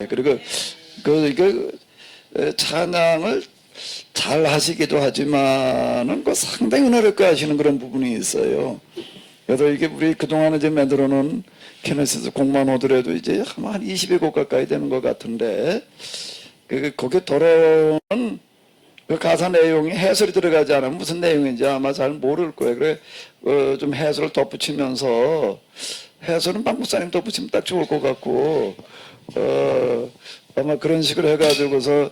그리고 찬양을 잘 하시기도 하지만은 상당히 은혜롭게 하시는 그런 부분이 있어요. 그래도 이게 우리 그동안 이제 만들어 놓은 케네시스 곡만 오더라도 이제 한 20여 곡 가까이 되는 것 같은데, 거기에 돌아오는 그 가사 내용이 해설이 들어가지 않으면 무슨 내용인지 아마 잘 모를 거예요. 그래, 좀 해설을 덧붙이면서, 해설은 박 목사님 덧붙이면 딱 좋을 것 같고, 아마 그런 식으로 해가지고서,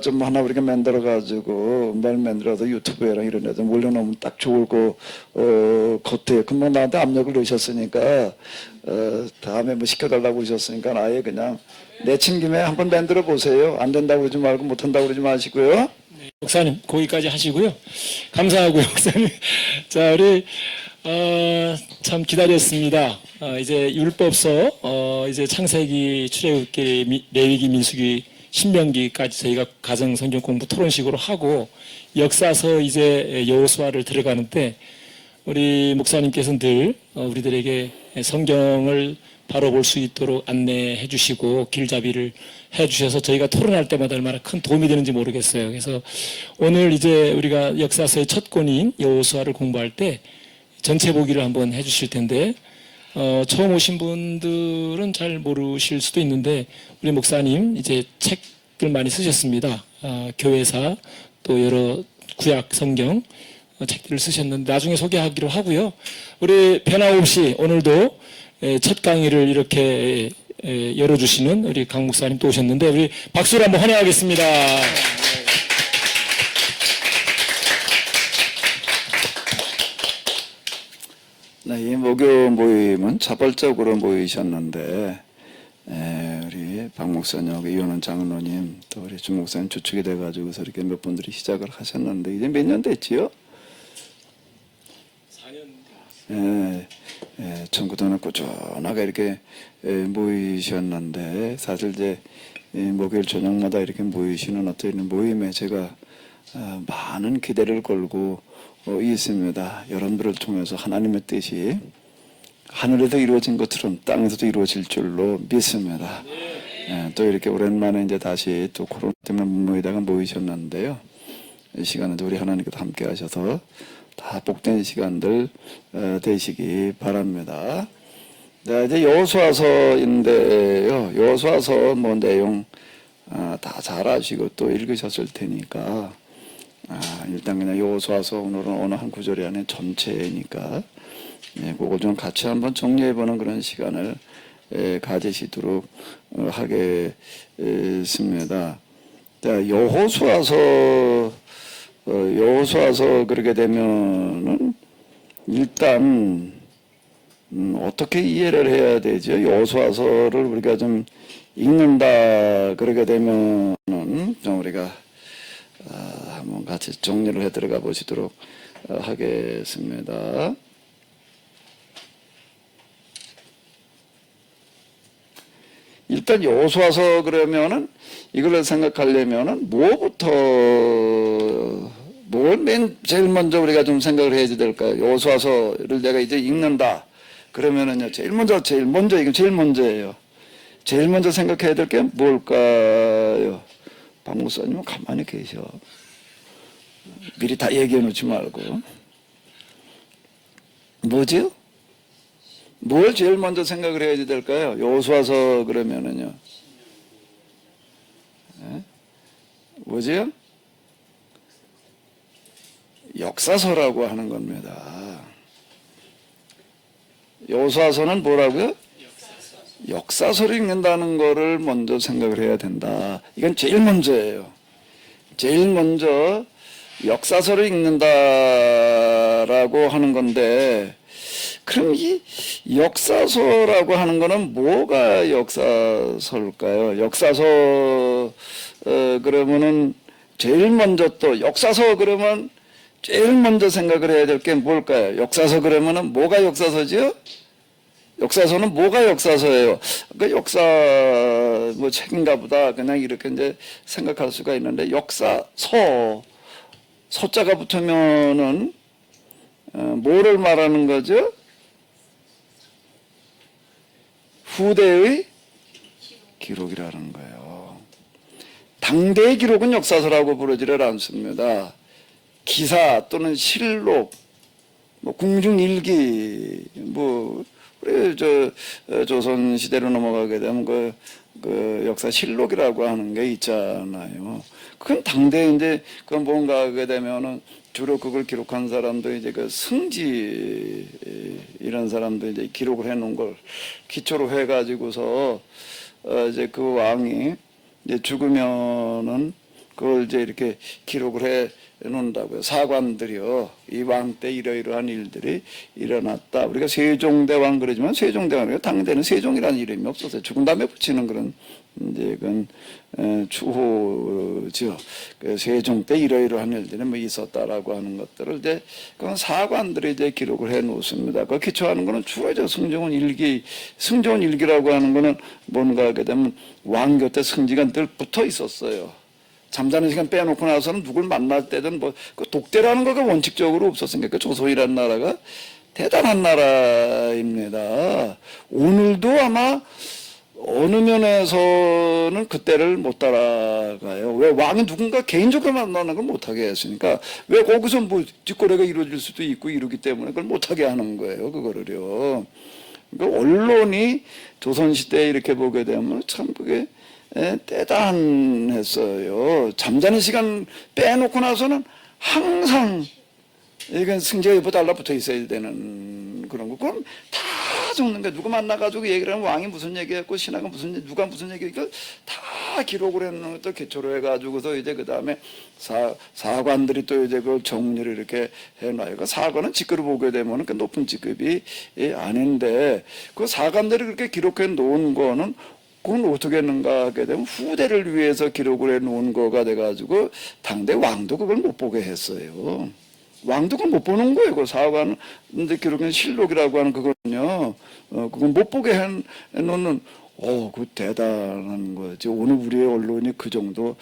좀 하나 우리가 만들어가지고, 만들어서 유튜브에랑 이런 데도 올려놓으면 딱 좋을 거, 같아요. 금방 나한테 압력을 넣으셨으니까, 다음에 뭐 시켜달라고 하셨으니까 아예 그냥 내친 김에 한번 만들어 보세요. 안 된다고 그러지 말고 못한다고 그러지 마시고요. 네, 목사님, 거기까지 하시고요. 감사하고요, 목사님. 자, 우리, 참 기다렸습니다. 이제 율법서, 이제 창세기, 출애굽기, 레위기, 민수기, 신명기까지 저희가 가정 성경 공부 토론식으로 하고 역사서 이제 여호수아를 들어가는데 우리 목사님께서는 늘 우리들에게 성경을 바로 볼 수 있도록 안내해 주시고 길잡이를 해 주셔서 저희가 토론할 때마다 얼마나 큰 도움이 되는지 모르겠어요. 그래서 오늘 이제 우리가 역사서의 첫 권인 여호수아를 공부할 때 전체 보기를 한번 해 주실 텐데 처음 오신 분들은 잘 모르실 수도 있는데 우리 목사님 이제 책들 많이 쓰셨습니다. 교회사 또 여러 구약 성경 책들을 쓰셨는데 나중에 소개하기로 하고요. 우리 변함없이 오늘도 첫 강의를 이렇게 열어주시는 우리 강 목사님 또 오셨는데 우리 박수로 한번 환영하겠습니다. 네, 이 목요 모임은 자발적으로 모이셨는데, 우리 박 목사님, 이현원 장로님, 또 우리 주 목사님 주축이 돼가지고서 이렇게 몇 분들이 시작을 하셨는데, 이제 몇 년 됐지요? 4년. 전부터는 꾸준하게 이렇게 모이셨는데, 사실 이제 목요일 저녁마다 이렇게 모이시는 어떤 모임에 제가 많은 기대를 걸고 있습니다. 여러분들을 통해서 하나님의 뜻이 하늘에도 이루어진 것처럼 땅에서도 이루어질 줄로 믿습니다. 또 이렇게 오랜만에 이제 다시 또 코로나 때문에 못 모이다가 모이셨는데요. 이 시간에도 우리 하나님께서 함께 하셔서 다 복된 시간들 되시기 바랍니다. 네, 이제 여호수아서인데요. 여호수아서 뭐 내용 다 잘 아시고 또 읽으셨을 테니까 일단 그냥 여호수아서 오늘은 어느 한 구절이 아닌 전체니까 그거 좀 같이 한번 정리해보는 그런 시간을 가지시도록 하겠습니다. 자, 여호수아서 그렇게 되면은 일단 어떻게 이해를 해야 되죠? 여호수아서를 우리가 좀 읽는다 그러게 되면은 좀 우리가 한번 같이 정리를 해 들어가 보시도록 하겠습니다. 일단 여호수아서 그러면은 이걸 생각하려면은 뭘 제일 먼저 우리가 좀 생각을 해야 될까요? 여호수아서를 내가 이제 읽는다 그러면은요 제일 먼저 이건 제일 먼저예요. 제일 먼저 생각해야 될 게 뭘까요? 박 목사님은 가만히 계셔. 미리 다 얘기해 놓지 말고. 뭐지요? 뭘 제일 먼저 생각을 해야 될까요? 여호수아서 그러면은요. 뭐지요? 역사서라고 하는 겁니다. 여호수아서는 뭐라고요? 역사서를 읽는다는 거를 먼저 생각을 해야 된다. 이건 제일 먼저예요. 제일 먼저 역사서를 읽는다라고 하는 건데, 그럼 이 역사서라고 하는 거는 뭐가 역사서일까요? 역사서 그러면은 제일 먼저 또 역사서 그러면 제일 먼저 생각을 해야 될 게 뭘까요? 역사서 그러면은 뭐가 역사서지요? 역사서는 뭐가 역사서예요? 그 역사 뭐 책인가 보다 그냥 이렇게 이제 생각할 수가 있는데 역사서 서자가 붙으면은 뭐를 말하는 거죠? 기록. 기록이라는 거예요. 당대의 기록은 역사서라고 부르지를 않습니다. 기사 또는 실록, 뭐 궁중일기, 뭐 우리 조선 시대로 넘어가게 되면 그 역사 실록이라고 하는 게 있잖아요. 그건 당대 이제 그 뭔가 하게 되면은 주로 그걸 기록한 사람도 이제 그 승지 이런 사람도 이제 기록을 해놓은 걸 기초로 해가지고서 이제 그 왕이 이제 죽으면은 그걸 이제 이렇게 기록을 해 놓는다고요. 사관들이요. 이 왕 때 이러이러한 일들이 일어났다. 우리가 세종대왕 그러지만 세종대왕은 당대는 세종이라는 이름이 없었어요. 죽은 다음에 붙이는 그런 이제 그건 추호죠. 그 세종 때 이러이러한 일들이 뭐 있었다라고 하는 것들을 이제 그건 사관들이 이제 기록을 해 놓습니다. 그 기초하는 거는 주로 이제 승정원 일기, 승정원 일기라고 하는 거는 뭔가 하게 되면 왕 곁에 승지가 늘 붙어 있었어요. 잠자는 시간 빼놓고 나서는 누굴 만날 때든 뭐 그 독대라는 거가 원칙적으로 없었으니까 조선이라는 나라가 대단한 나라입니다. 오늘도 아마 어느 면에서는 그때를 못 따라가요. 왜 왕이 누군가 개인적으로 만나는 걸 못하게 했으니까 왜 거기서 뭐 뒷거래가 이루어질 수도 있고 이러기 때문에 그걸 못하게 하는 거예요. 그거를요. 그러니까 언론이 조선시대에 이렇게 보게 되면 참 그게 대단했어요. 잠자는 시간 빼놓고 나서는 항상 이건 승재가 옆에 달라붙어 있어야 되는 그런 거. 그럼 다 적는 거야. 누구 만나가지고 얘기를 하면 왕이 무슨 얘기했고 신하가 무슨 얘기, 누가 무슨 얘기했고 다 기록을 해놓는 것도 기초로 해가지고서 이제 그 다음에 사관들이 또 이제 그 정리를 이렇게 해놔요. 그 사관은 직급을 보게 되면 그 높은 직급이 아닌데 그 사관들이 그렇게 기록해 놓은 거는 그건 어떻게 했는가 하게 되면 후대를 위해서 기록을 해놓은 거가 돼가지고 당대 왕도 그걸 못 보게 했어요. 왕도 그걸 못 보는 거예요. 그 사관 근데 기록은 실록이라고 하는 그거는요. 그건 못 보게 해놓는 그 대단한 거지. 오늘 우리의 언론이 그 정도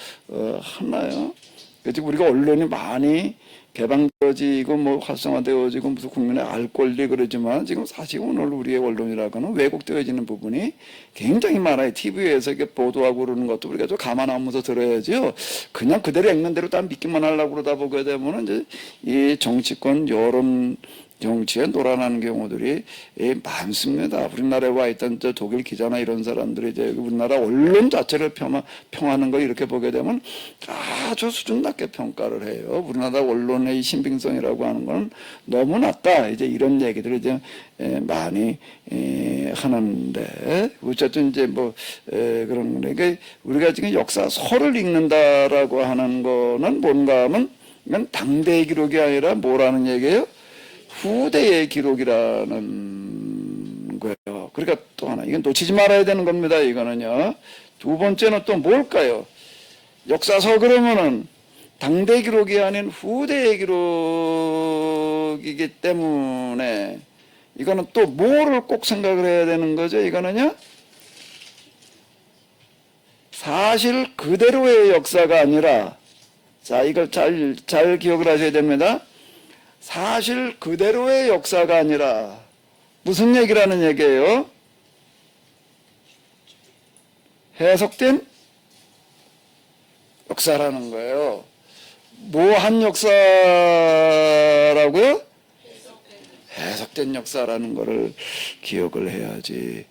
하나요? 그래서 우리가 언론이 많이 개방되어지고 뭐 활성화되어지고 무슨 국민의 알 권리 그러지만 지금 사실 오늘 우리의 언론이라고는 왜곡되어지는 부분이 굉장히 많아요. TV에서 이렇게 보도하고 그러는 것도 우리가 좀 감안하면서 들어야죠. 그냥 그대로 읽는 대로 다 믿기만 하려고 그러다 보게 되면은 이제 이 정치권 여론 정치에 놀아나는 경우들이 많습니다. 우리나라에 와 있던 저 독일 기자나 이런 사람들이 이제 우리나라 언론 자체를 평하는 걸 이렇게 보게 되면 아주 수준 낮게 평가를 해요. 우리나라 언론의 신빙성이라고 하는 건 너무 낮다. 이제 이런 얘기들을 이제 많이 하는데 어쨌든 이제 뭐 그런 거니까 우리가 지금 역사서를 읽는다라고 하는 거는 뭔가 하면 이건 당대의 기록이 아니라 뭐라는 얘기예요? 후대의 기록이라는 거예요. 그러니까 또 하나, 이건 놓치지 말아야 되는 겁니다. 이거는요. 두 번째는 또 뭘까요? 역사서 그러면은 당대 기록이 아닌 후대의 기록이기 때문에 이거는 또 뭐를 꼭 생각을 해야 되는 거죠? 이거는요. 사실 그대로의 역사가 아니라 자, 이걸 잘 기억을 하셔야 됩니다. 사실 그대로의 역사가 아니라 무슨 얘기라는 얘기예요? 해석된 역사라는 거예요. 뭐 한 역사라고요? 해석된 역사라는 거를 기억을 해야지.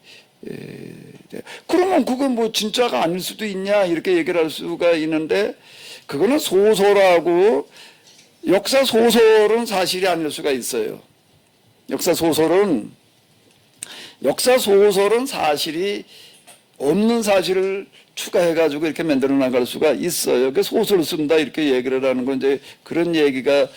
그러면 그건 뭐 진짜가 아닐 수도 있냐 이렇게 얘기를 할 수가 있는데 그거는 소설하고 역사 소설은 사실이 아닐 수가 있어요. 역사 소설은 사실이 없는 사실을 추가해가지고 이렇게 만들어 나갈 수가 있어요. 그 소설을 쓴다 이렇게 얘기를 하는 건 이제 그런 얘기가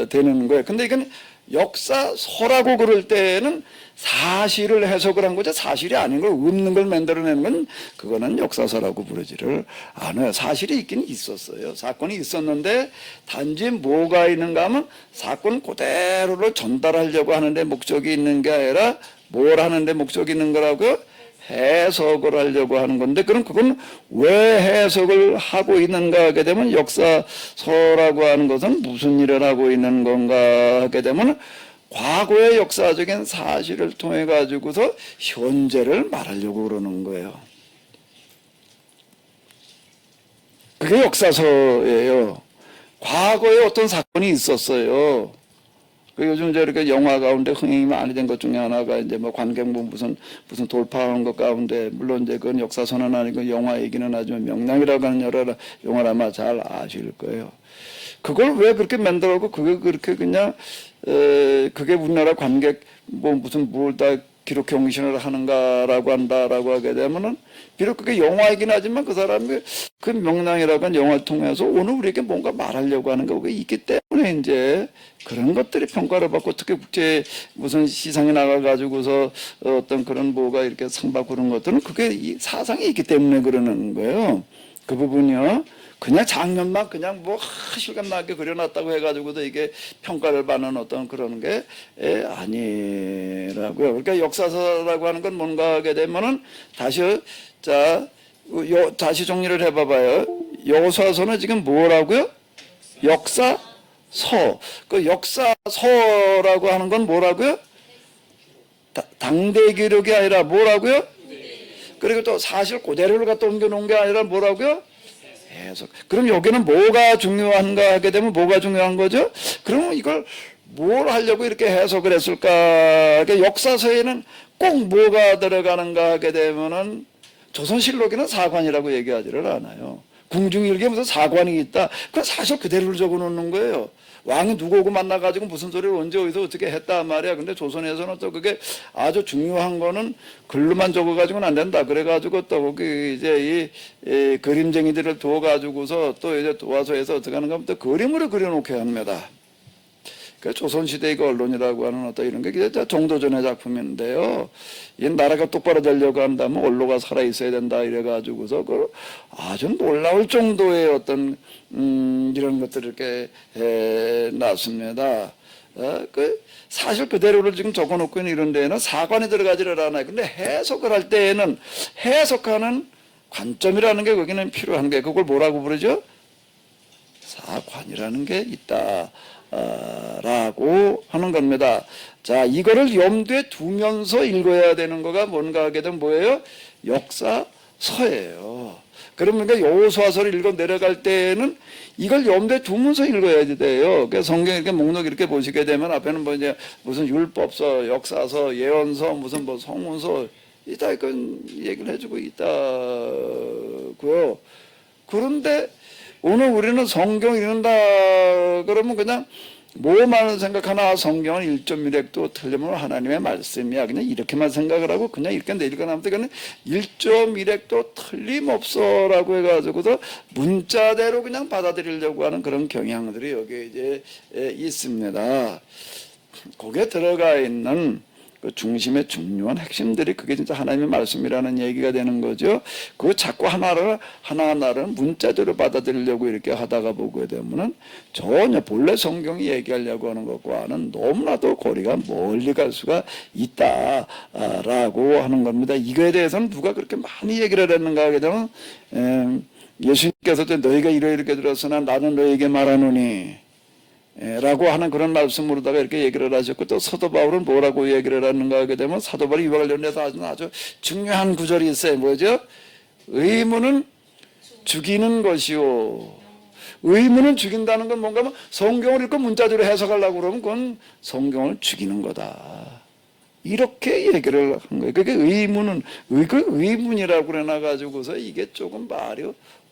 되는 거예요. 근데 이건 역사서라고 그럴 때는 사실을 해석을 한 거죠. 사실이 아닌 걸 없는 걸 만들어내는 건 그거는 역사서라고 부르지를 않아요. 사실이 있긴 있었어요. 사건이 있었는데 단지 뭐가 있는가 하면 사건 그대로를 전달하려고 하는데 목적이 있는 게 아니라 뭘 하는데 목적이 있는 거라고요? 해석을 하려고 하는 건데 그럼 그건 왜 해석을 하고 있는가 하게 되면 역사서라고 하는 것은 무슨 일을 하고 있는 건가 하게 되면 과거의 역사적인 사실을 통해 가지고서 현재를 말하려고 그러는 거예요. 그게 역사서예요. 과거에 어떤 사건이 있었어요. 그 요즘 이제 이렇게 영화 가운데 흥행이 많이 된 것 중에 하나가 이제 뭐 관객문 무슨 돌파한 것 가운데 물론 이제 그건 역사서는 아니고 영화 얘기는 하지만 명량이라고 하는 영화를 아마 잘 아실 거예요. 그걸 왜 그렇게 만들었고 그게 그렇게 그냥 그게 우리나라 관객 뭐 무슨 뭘 다 기록 경신을 하는가라고 한다라고 하게 되면은 비록 그게 영화이긴 하지만 그 사람이 그 명랑이라고 하는 영화를 통해서 오늘 우리에게 뭔가 말하려고 하는 거가 있기 때문에 이제 그런 것들이 평가를 받고 어떻게 국제 무슨 시상에 나가가지고서 어떤 그런 뭐가 이렇게 상 받고 그런 것들은 그게 이 사상이 있기 때문에 그러는 거예요. 그 부분이요. 그냥 장면만 그냥 뭐 실감나게 그려놨다고 해가지고도 이게 평가를 받는 어떤 그런 게 아니라고요. 그러니까 역사서라고 하는 건 뭔가 하게 되면은 다시 다시 정리를 해봐봐요. 여호수아서는 지금 뭐라고요? 역사서. 그 역사서라고 하는 건 뭐라고요? 당대 기록이 아니라 뭐라고요? 그리고 또 사실 그대로를 갖다 옮겨놓은 게 아니라 뭐라고요? 해석. 그럼 여기는 뭐가 중요한가 하게 되면 뭐가 중요한 거죠? 그러면 이걸 뭘 하려고 이렇게 해석을 했을까? 역사서에는 꼭 뭐가 들어가는가 하게 되면은 조선실록에는 사관이라고 얘기하지를 않아요. 궁중일기에 무슨 사관이 있다. 그건 사실 그대로를 적어 놓는 거예요. 왕이 누구하고 만나가지고 무슨 소리를 언제 어디서 어떻게 했다 말이야. 근데 조선에서는 또 그게 아주 중요한 거는 글로만 적어가지고는 안 된다. 그래가지고 또 거기 이제 이 그림쟁이들을 두어가지고서 또 이제 도와서해서 어떻게 하는가 하면 또 그림으로 그려놓게 합니다. 그 조선시대의 그 언론이라고 하는 어떤 이런 게 정도전의 작품인데요. 이 나라가 똑바로 되려고 한다면 언론가 살아 있어야 된다 이래가지고서 그 아주 놀라울 정도의 어떤 이런 것들을 이렇게 놨습니다. 그 사실 그대로를 지금 적어놓고 있는 이런 데에는 사관이 들어가지를 않아요. 근데 해석을 할 때에는 해석하는 관점이라는 게 거기는 필요한 게 그걸 뭐라고 부르죠? 사관이라는 게 있다. 라고 하는 겁니다. 자, 이거를 염두에 두면서 읽어야 되는 거가 뭔가 하게 되면 뭐예요? 역사서예요. 그러면 여호수아서를 읽어 내려갈 때는 이걸 염두에 두면서 읽어야 돼요. 그러니까 성경 이렇게 목록 이렇게 보시게 되면 앞에는 뭐 이제 무슨 율법서, 역사서, 예언서, 무슨 뭐 성문서 이다 이건 얘기를 해주고 있다고요. 그런데 오늘 우리는 성경 읽는다 그러면 그냥 뭐만 생각하나 성경은 1.1획도 틀리면 하나님의 말씀이야. 그냥 이렇게만 생각을 하고 그냥 이렇게 내읽어나면 그냥 1.1획도 틀림없어라고 해가지고도 문자대로 그냥 받아들이려고 하는 그런 경향들이 여기에 이제 있습니다. 거기에 들어가 있는 그 중심의 중요한 핵심들이 그게 진짜 하나님의 말씀이라는 얘기가 되는 거죠. 그거 자꾸 하나하나를 문자대로 받아들이려고 이렇게 하다가 보게 되면은 전혀 본래 성경이 얘기하려고 하는 것과는 너무나도 거리가 멀리 갈 수가 있다라고 하는 겁니다. 이거에 대해서는 누가 그렇게 많이 얘기를 했는가 하게 되면 예수님께서도 너희가 이렇게 들었으나 나는 너희에게 말하노니 라고 하는 그런 말씀으로다가 이렇게 얘기를 하셨고 또 사도 바울은 뭐라고 얘기를 하는가 하게 되면 사도 바울이 이와 관련해서 아주 중요한 구절이 있어요. 뭐죠? 의문은 죽이는 것이요. 의문은 죽인다는 건 뭔가 하면 성경을 읽고 문자대로 해석하려고 그러면 그건 성경을 죽이는 거다. 이렇게 얘기를 한 거예요. 그게 의문이라고 그래놔가지고서 이게 조금 말이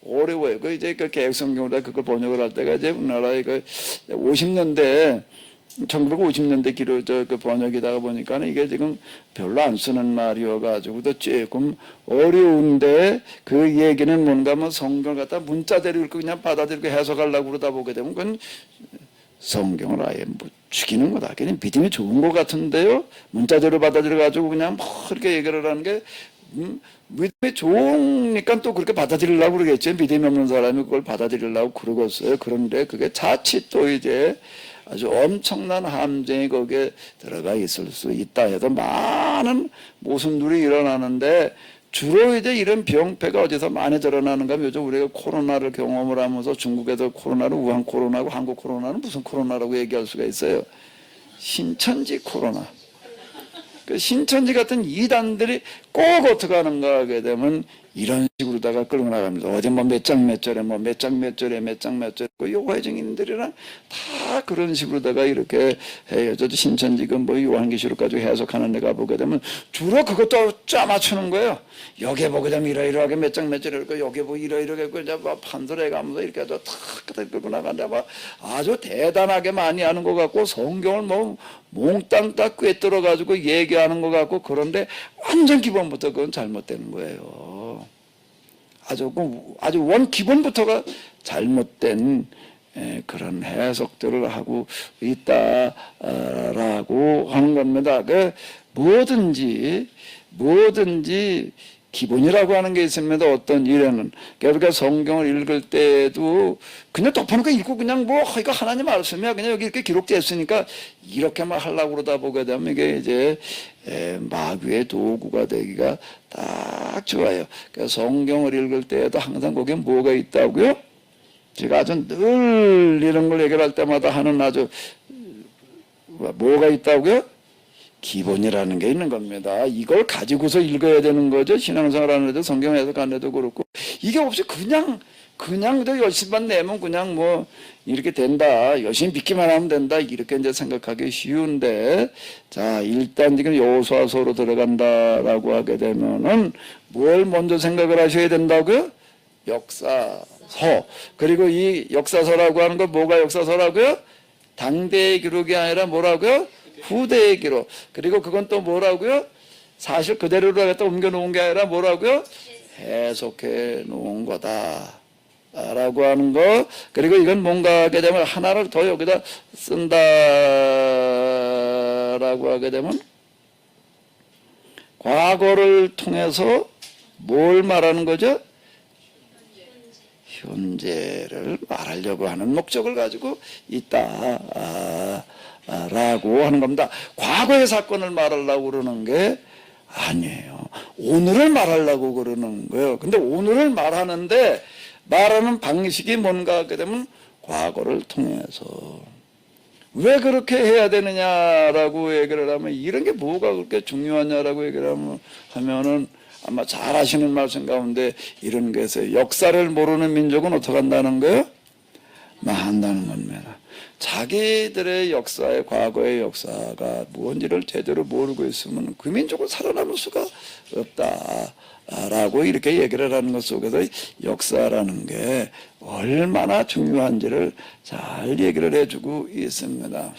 어려워요. 그 이제 그 개혁성경으로 그걸 번역을 할 때가 이제 우리나라의 그 50년대 1950년대 기로 그 번역이다가 보니까는 이게 지금 별로 안 쓰는 말이어가지고도 조금 어려운데 그 얘기는 뭔가 하면 성경을 갖다 문자대로 읽고 그냥 받아들이고 해석하려고 그러다 보게 되면 그건 성경을 아예 뭐 죽이는 거다. 그냥 믿음이 좋은 것 같은데요. 문자대로 받아들여가지고 그냥 뭐 이렇게 얘기를 하는 게 믿음이 좋으니까 또 그렇게 받아들이려고 그러겠죠. 믿음이 없는 사람이 그걸 받아들이려고 그러겠어요. 그런데 그게 자칫 또 이제 아주 엄청난 함정이 거기에 들어가 있을 수 있다 해도 많은 모순들이 일어나는데 주로 이제 이런 병폐가 어디서 많이 드러나는가 하면 요즘 우리가 코로나를 경험을 하면서 중국에서 코로나를 우한 코로나고 한국 코로나는 무슨 코로나라고 얘기할 수가 있어요. 신천지 코로나. 그 신천지 같은 이단들이 꼭 어떻게 하는가 하게 되면 이런 식으로다가 끌고 나갑니다. 어제 뭐 몇 장 몇 절에 뭐 몇 장 몇 절에 몇 장 몇 절에 그 요한의 증인들이랑 다 그런 식으로다가 이렇게 해요. 저도 신천지금 뭐 요한계시록 가지고 해석하는 데 가보게 되면 주로 그것도 짜맞추는 거예요. 여기에 보게 되면 이러이러하게 몇 장 몇 절에 있고 여기에 뭐 이러이러하게 있고 이제 막 판도에 가면서 이렇게 해서 탁 끌고 나간다. 막 아주 대단하게 많이 하는 것 같고 성경을 뭐 몽땅 딱 꿰뚫어 가지고 얘기하는 것 같고 그런데 완전 기본부터 그건 잘못되는 거예요. 아주 원 기본부터가 잘못된 그런 해석들을 하고 있다라고 하는 겁니다. 그 뭐든지 기본이라고 하는 게 있습니다. 어떤 일에는. 그러니까 성경을 읽을 때도 그냥 덮어놓고 읽고 그냥 뭐 이거 하나님 말씀이야 그냥 여기 이렇게 기록되었으니까 이렇게만 하려고 그러다 보게 되면 이게 이제 마귀의 도구가 되기가 딱 좋아요. 그러니까 성경을 읽을 때에도 항상 거기에 뭐가 있다고요? 제가 아주 늘 이런 걸 얘기할 때마다 하는 아주 뭐가 있다고요? 기본이라는 게 있는 겁니다. 이걸 가지고서 읽어야 되는 거죠. 신앙생활 하는데도 성경 해석하는데도 그렇고 이게 없이 그냥 그저 열심만 내면 그냥 뭐 이렇게 된다. 열심히 믿기만 하면 된다. 이렇게 이제 생각하기 쉬운데 자 일단 지금 여호수아서로 들어간다라고 하게 되면은 뭘 먼저 생각을 하셔야 된다고요? 역사서. 그리고 이 역사서라고 하는 건 뭐가 역사서라고요? 당대의 기록이 아니라 뭐라고요? 후대의 기록. 그리고 그건 또 뭐라고요? 사실 그대로로 갖다 옮겨놓은 게 아니라 뭐라고요? 해석해 놓은 거다. 라고 하는 거. 그리고 이건 뭔가 하게 되면 하나를 더 여기다 쓴다라고 하게 되면 과거를 통해서 뭘 말하는 거죠? 현재를 말하려고 하는 목적을 가지고 있다. 라고 하는 겁니다. 과거의 사건을 말하려고 그러는 게 아니에요. 오늘을 말하려고 그러는 거예요. 근데 오늘을 말하는데 말하는 방식이 뭔가 하게 되면 과거를 통해서 왜 그렇게 해야 되느냐라고 얘기를 하면 이런 게 뭐가 그렇게 중요하냐라고 얘기를 하면은 아마 잘 아시는 말씀 가운데 이런 게 있어요. 역사를 모르는 민족은 어떻게 한다는 거예요? 망한다는 겁니다. 자기들의 역사의 과거의 역사가 무언지를 제대로 모르고 있으면 그 민족은 살아남을 수가 없다라고 이렇게 얘기를 하는 것 속에서 역사라는 게 얼마나 중요한지를 잘 얘기를 해주고 있습니다.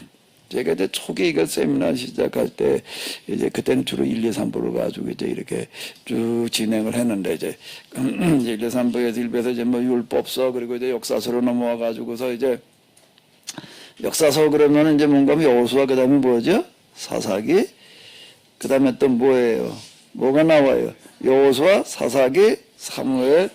제가 이제 초기 이거 세미나 시작할 때 이제 그때는 주로 1, 2, 3부를 가지고 이제 이렇게 쭉 진행을 했는데 이제 1, 2, 3부에서 1부에서 이제 뭐 율법서 그리고 이제 역사서로 넘어와 가지고서 이제 역사서 그러면 이제 뭔가 여호수아 그다음에 뭐죠? 사사기 그다음에 또 뭐예요? 뭐가 나와요? 여호수아, 사사기, 사무엘,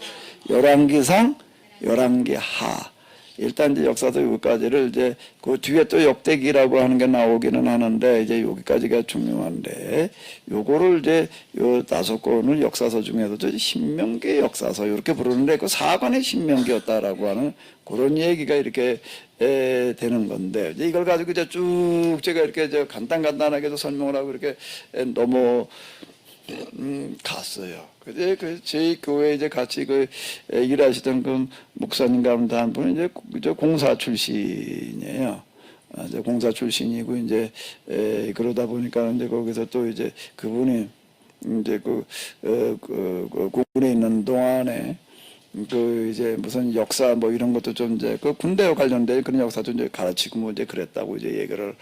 열왕기상, 열왕기하. 일단 이제 역사서 여기까지를 이제 그 뒤에 또 역대기라고 하는 게 나오기는 하는데 이제 여기까지가 중요한데 요거를 이제 요 5권을 역사서 중에서도 신명기 역사서 이렇게 부르는데 그 4권의 신명기였다라고 하는 그런 얘기가 이렇게 되는 건데 이제 이걸 가지고 이제 쭉 제가 이렇게 간단하게도 설명을 하고 이렇게 갔어요. 근데 제 교회 이제 같이 일하시던 그 목사님 가운데 한 분은 이제 공사 출신이에요. 이제 공사 출신이고 이제 그러다 보니까 이제 거기서 또 이제 그분이 이제 군에 있는 동안에 이제 무슨 역사 뭐 이런 것도 좀 이제 군대와 관련된 그런 역사도 이제 가르치고 뭐 이제 그랬다고 이제 얘기를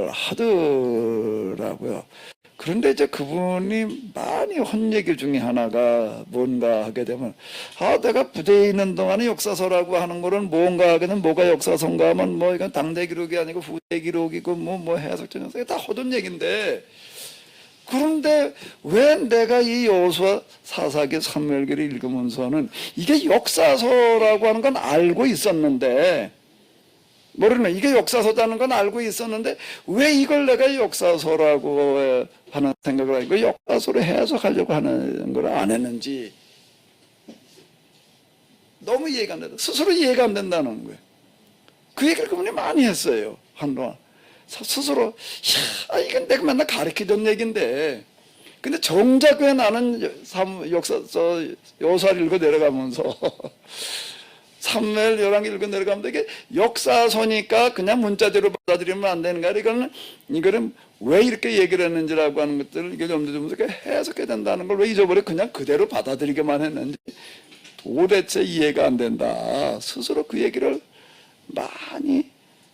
하더라고요. 그런데 이제 그분이 많이 한 얘기 중에 하나가 뭔가 하게 되면 내가 부대에 있는 동안에 역사서라고 하는 거는 뭔가 하게 되면 뭐가 역사서인가 하면 뭐 이건 당대 기록이 아니고 후대 기록이고 뭐 해석 전형서 다 허던 얘기인데 그런데 왜 내가 이 여호수아 사사기 사무엘기를 읽으면서는 이게 역사서라고 하는 건 알고 있었는데 모르면 이게 역사서라는 건 알고 있었는데 왜 이걸 내가 역사서라고 하는 생각을 하고 역사서로 해석하려고 하는 걸 안 했는지 너무 이해가 안 된다. 스스로 이해가 안 된다는 거예요. 그 얘기를 그분이 많이 했어요. 한동안. 스스로 이건 내가 맨날 가르치던 얘기인데 근데 정작 왜 나는 여호수아를 읽고 내려가면서 사무엘 열왕기 읽고 내려가면서 이게 역사서니까 그냥 문자대로 받아들이면 안 되는가? 이거는 왜 이렇게 얘기를 했는지라고 하는 것들을 이게 염두에 두면서 해석해야 된다는 걸 왜 잊어버려? 그냥 그대로 받아들이기만 했는지 도대체 이해가 안 된다. 스스로 그 얘기를 많이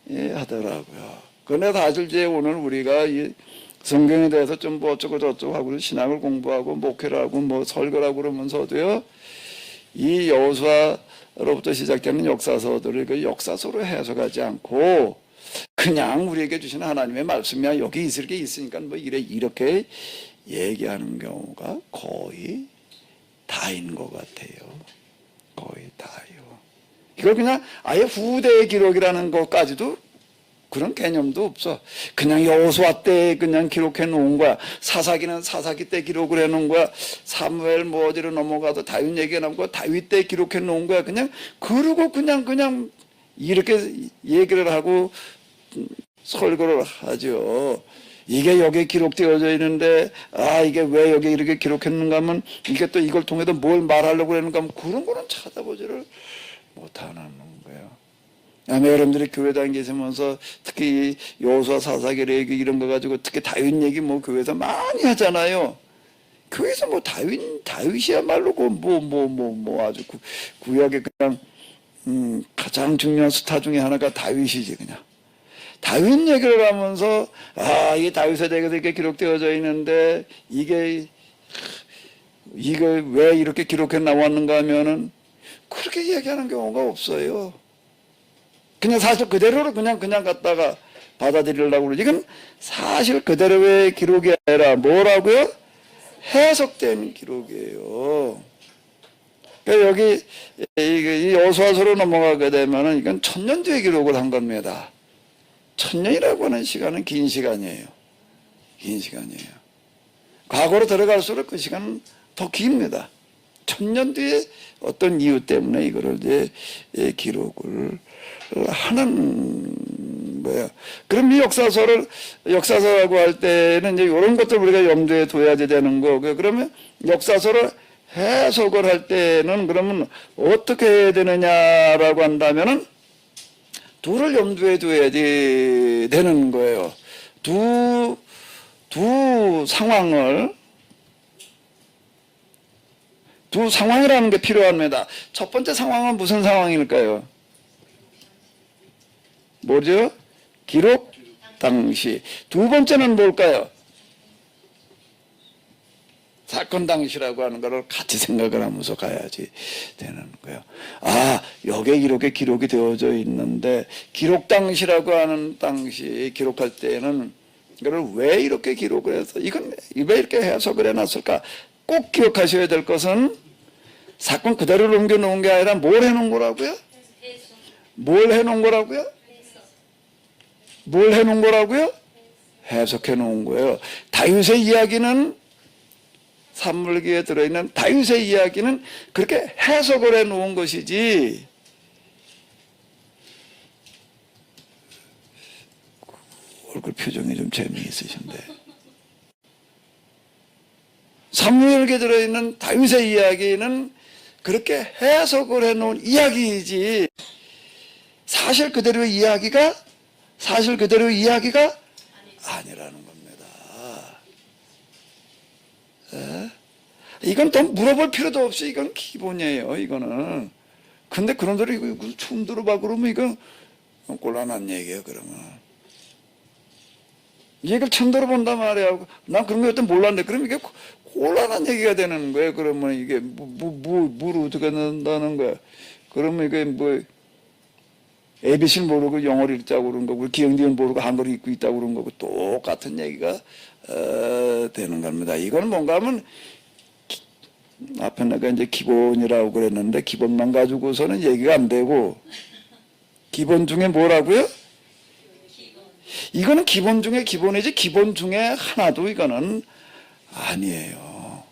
하더라고요. 그런데 사실 이제 오늘 우리가 이 성경에 대해서 좀 뭐 어쩌고 저쩌고 하고 신앙을 공부하고 목회를 하고 뭐 설교를 하고 그러면서도요, 이 여호수아로부터 시작되는 역사서들을 그 역사서로 해석하지 않고 그냥 우리에게 주시는 하나님의 말씀이 여기 있을 게 있으니까 뭐 이렇게 얘기하는 경우가 거의 다인 것 같아요. 거의 다요. 이걸 그냥 아예 후대의 기록이라는 것까지도 그런 개념도 없어. 그냥 여호수아 때 그냥 기록해 놓은 거야. 사사기는 사사기 때 기록을 해 놓은 거야. 사무엘 뭐 어디로 넘어가도 다윗 얘기가 나오고 다윗 때 기록해 놓은 거야. 그냥 그러고 그냥 이렇게 얘기를 하고 설교를 하죠. 이게 여기에 기록되어져 있는데 이게 왜 여기 이렇게 기록했는가 하면 이게 또 이걸 통해서 뭘 말하려고 그러는가 하면 그런 거는 찾아보지를 못하는 거예요. 아마 여러분들이 교회 다니시면서 특히 여호수아 사사기 얘기 이런 거 가지고 특히 다윗 얘기 뭐 교회에서 많이 하잖아요. 교회에서 뭐 다윗이야말로 뭐 아주 구약의 그냥 가장 중요한 스타 중에 하나가 다윗이지 그냥. 다윗 얘기를 하면서 이게 다윗에 대해서 이렇게 기록되어져 있는데 이게 왜 이렇게 기록해 나왔는가 하면은 그렇게 얘기하는 경우가 없어요. 그냥 사실 그대로를 그냥 갖다가 받아들이려고 그러지. 이건 사실 그대로의 기록이 아니라 뭐라고요? 해석된 기록이에요. 그러니까 여기 이 여호수아서로 넘어가게 되면은 이건 1000년 뒤에 기록을 한 겁니다. 1000년이라고 하는 시간은 긴 시간이에요. 긴 시간이에요. 과거로 들어갈수록 그 시간은 더 깁니다. 1000년 뒤에 어떤 이유 때문에 이거를 이제 기록을 하는 거예요. 그럼 이 역사서라고 할 때는 이제 이런 것들 우리가 염두에 둬야 되는 거고요. 그러면 역사서를 해석을 할 때는 그러면 어떻게 해야 되느냐라고 한다면은 둘을 염두에 둬야 되는 거예요. 두 상황이라는 게 필요합니다. 첫 번째 상황은 무슨 상황일까요? 뭐죠? 기록 당시. 두 번째는 뭘까요? 사건 당시라고 하는 거를 같이 생각을 하면서 가야지 되는 거예요. 여기에 이렇게 기록이 되어져 있는데 기록 당시라고 하는 당시 기록할 때는 이거를 왜 이렇게 기록을 해서 이건 왜 이렇게 해석을 해놨을까? 꼭 기억하셔야 될 것은 사건 그대로 옮겨놓은 게 아니라 뭘 해놓은 거라고요? 뭘 해놓은 거라고요? 뭘 해놓은 거라고요? 해석해 놓은 거예요. 다윗의 이야기는 산물기에 들어있는 다윗의 이야기는 그렇게 해석을 해 놓은 것이지 얼굴 표정이 좀 재미있으신데 산물기에 들어있는 다윗의 이야기는 그렇게 해석을 해 놓은 이야기이지 사실 그대로의 이야기가 아니라는 겁니다. 이건 더 물어볼 필요도 없이 이건 기본이에요. 이거는. 근데 그런 소리 이거 처음 들어봐 그러면 이건 곤란한 얘기예요. 그러면 이걸 처음 들어본단 말이야. 난 그런 거 여태 몰랐는데 그럼 이게 곤란한 얘기가 되는 거예요. 그러면 이게 뭘 어떻게 한다는 거야. 그러면 이게 뭐 ABC를 모르고 영어를 읽자고 그런 거고 기영디를 모르고 한글을 읽고 있다고 그런 거고 똑같은 얘기가 되는 겁니다. 이건 뭔가 하면 앞에 내가 이제 기본이라고 그랬는데 기본만 가지고서는 얘기가 안 되고 기본 중에 뭐라고요? 이거는 기본 중에 기본이지 기본 중에 하나도 이거는 아니에요.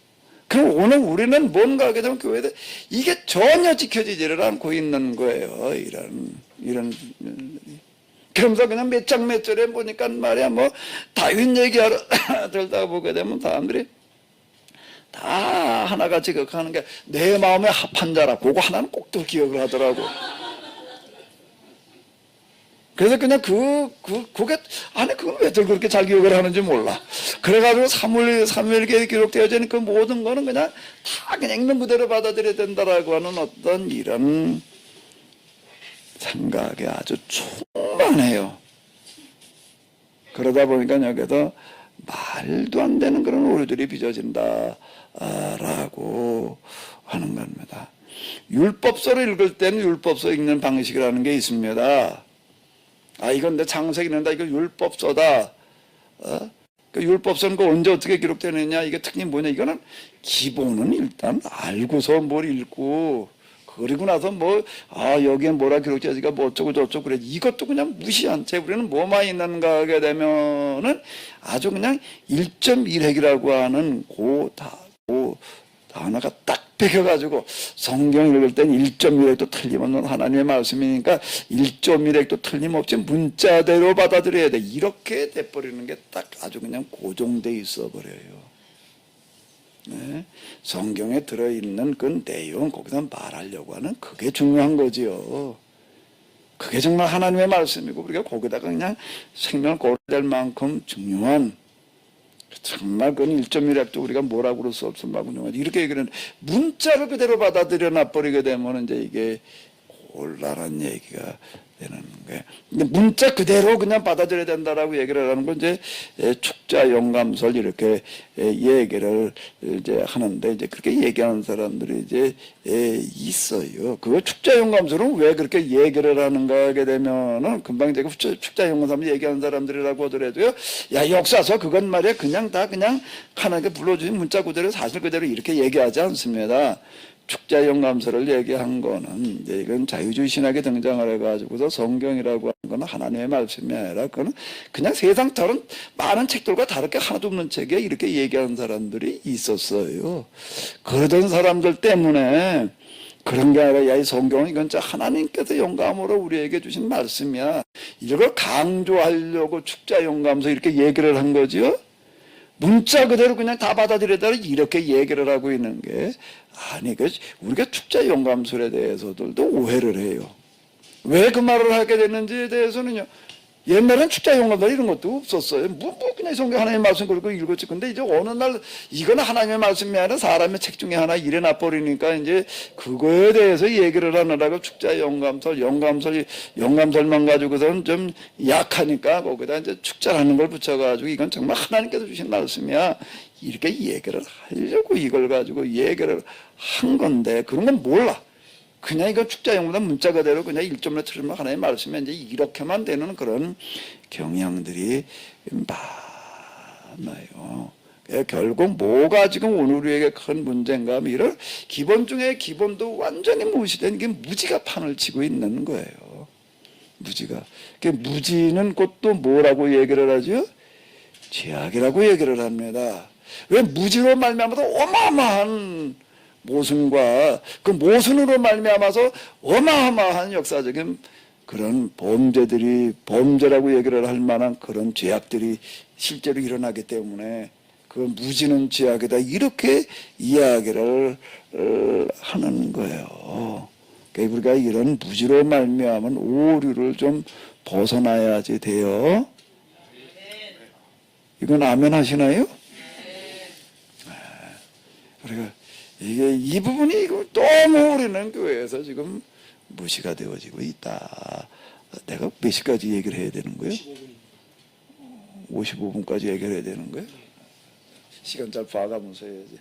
그럼 오늘 우리는 뭔가 하게 되면 교회에 이게 전혀 지켜지지를 않고 있는 거예요. 이런 그러면서 그냥 몇 장 몇 절에 보니까 말이야 뭐 다윗 얘기하러 들다 보게 되면 사람들이 다 하나같이 하는 게 내 마음에 합한 자라. 그거 하나는 꼭 또 기억을 하더라고. 그래서 그냥 그게, 아니, 그건 왜들 그렇게 잘 기억을 하는지 몰라. 그래가지고 사무엘기에 기록되어져 있는 그 모든 거는 그냥 다 그냥 있는 그대로 받아들여야 된다라고 하는 어떤 이런 생각이 아주 충만해요. 그러다 보니까 여기서 말도 안 되는 그런 오류들이 빚어진다라고 하는 겁니다. 율법서를 읽을 때는 율법서 읽는 방식이라는 게 있습니다. 아, 이건 내 창세기 읽는다. 이거 율법서다. 그 율법서는 그 언제 어떻게 기록되느냐. 이게 특징이 뭐냐. 이거는 기본은 일단 알고서 뭘 읽고, 그리고 나서 여기에 뭐라 기록되어지니까 뭐 어쩌고 저쩌고 그래. 이것도 그냥 무시한 채 우리는 뭐만 있는가 하게 되면은 아주 그냥 1.1핵이라고 하는 단어가 딱 베껴가지고 성경 읽을 땐 1.1핵도 틀림없는 하나님의 말씀이니까 1.1핵도 틀림없이 문자대로 받아들여야 돼. 이렇게 돼버리는 게 딱 아주 그냥 고정돼 있어 버려요. 네. 성경에 들어있는 그 내용 거기서 말하려고 하는 그게 중요한 거지요. 그게 정말 하나님의 말씀이고 우리가 거기다가 그냥 생명을 걸어야 될 만큼 중요한, 정말 그건 1.1핵도 우리가 뭐라고 그럴 수 없을 만큼 중요하지. 이렇게 얘기는 문자를 그대로 받아들여 놔버리게 되면 이제 이게 곤란한 얘기가 되는 거예요. 근데 문자 그대로 그냥 받아들여야 된다라고 얘기를 하는 건 이제 축자 영감설 이렇게 얘기를 이제 하는데, 이제 그렇게 얘기하는 사람들이 이제 있어요. 그 축자 영감설은 왜 그렇게 얘기를 하는가 하게 되면은 금방 제가 축자 영감설 얘기하는 사람들이라고 하더라도요. 야, 역사서 그건 말이야 그냥 다 그냥 하나님께 불러주신 문자 그대로 사실 그대로 이렇게 얘기하지 않습니다. 축자 영감서를 얘기한 거는 이제 이건 자유주의 신학에 등장을 해가지고서 성경이라고 하는 거는 하나님의 말씀이 아니라 그거는 그냥 세상 다른 많은 책들과 다르게 하나도 없는 책에 이렇게 얘기하는 사람들이 있었어요. 그러던 사람들 때문에 그런 게 아니라, 야, 이 성경은 이건 진짜 하나님께서 영감으로 우리에게 주신 말씀이야. 이걸 강조하려고 축자 영감서 이렇게 얘기를 한 거지요. 문자 그대로 그냥 다 받아들여다 이렇게 얘기를 하고 있는 게, 아니, 우리가 축자 영감설에 대해서들도 오해를 해요. 왜 그 말을 하게 됐는지에 대해서는요, 옛날엔 축자 영감설 이런 것도 없었어요. 그냥 성경 하나님의 말씀 그리고 읽었지. 근데 이제 어느 날 이거는 하나님의 말씀이 아니라 사람의 책 중에 하나 일어나 버리니까 이제 그거에 대해서 얘기를 하느라고 축자 영감설만 가지고서는 좀 약하니까 거기다 이제 축자라는 걸 붙여가지고 이건 정말 하나님께서 주신 말씀이야. 이렇게 얘기를 하려고 이걸 가지고 얘기를 한 건데, 그런 건 몰라. 그냥 이거 축자 영보다 문자 그대로 그냥 1.1 틀리면 하나의 말씀이 이제 이렇게만 되는 그런 경향들이 많아요. 결국 뭐가 지금 오늘 우리에게 큰 문제인가 하면 이런 기본 중에 기본도 완전히 무시된 게 무지가 판을 치고 있는 거예요. 무지가. 무지는 곧 또 뭐라고 얘기를 하죠? 죄악이라고 얘기를 합니다. 왜 무지로 말미암아서 어마어마한 모순과 그 모순으로 말미암아서 어마어마한 역사적인 그런 범죄라고 얘기를 할 만한 그런 죄악들이 실제로 일어나기 때문에 그 무지는 죄악이다 이렇게 이야기를 하는 거예요. 그러니까 우리가 이런 무지로 말미암은 오류를 좀 벗어나야지 돼요. 이건 아멘 하시나요? 우리가 이 부분이 너무 우리는 교회에서 지금 무시가 되어지고 있다. 내가 몇 시까지 얘기를 해야 되는 거예요? 55분까지 얘기를 해야 되는 거예요? 시간 잘 봐가면서 해야지.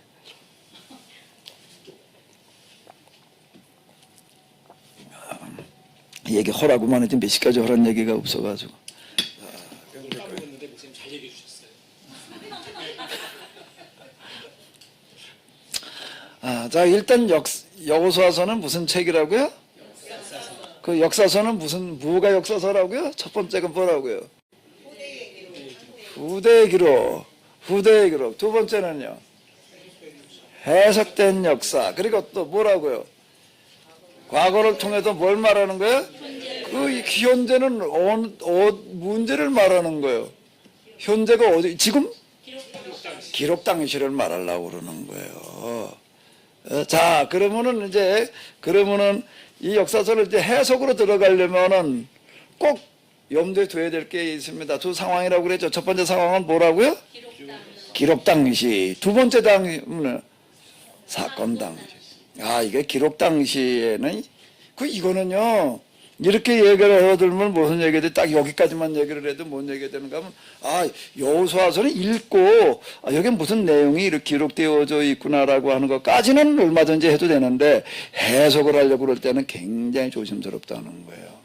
얘기 하라고만 했지 몇 시까지 하라는 얘기가 없어가지고. 자, 일단 여호수아서는 무슨 책이라고요? 그 역사서는 뭐가 역사서라고요? 첫 번째가 뭐라고요? 후대의 기록. 두 번째는요? 해석된 역사. 그리고 또 뭐라고요? 과거를 통해서 뭘 말하는 거예요? 그 현재는 문제를 말하는 거예요. 현재가 어디? 지금? 기록 당시를 말하려고 그러는 거예요. 자, 그러면은 이 역사서를 이제 해석으로 들어가려면은 꼭 염두에 둬야 될 게 있습니다. 두 상황이라고 그랬죠. 첫 번째 상황은 뭐라고요? 기록 당시. 두 번째 당시는 사건 당시. 아, 이게 기록 당시에는 이거는요. 이렇게 얘기를 해들면 무슨 얘기가 돼? 딱 여기까지만 얘기를 해도 뭔 얘기가 되는가 하면, 여호수아서는 읽고, 여기 무슨 내용이 이렇게 기록되어져 있구나라고 하는 것까지는 얼마든지 해도 되는데, 해석을 하려고 그럴 때는 굉장히 조심스럽다는 거예요.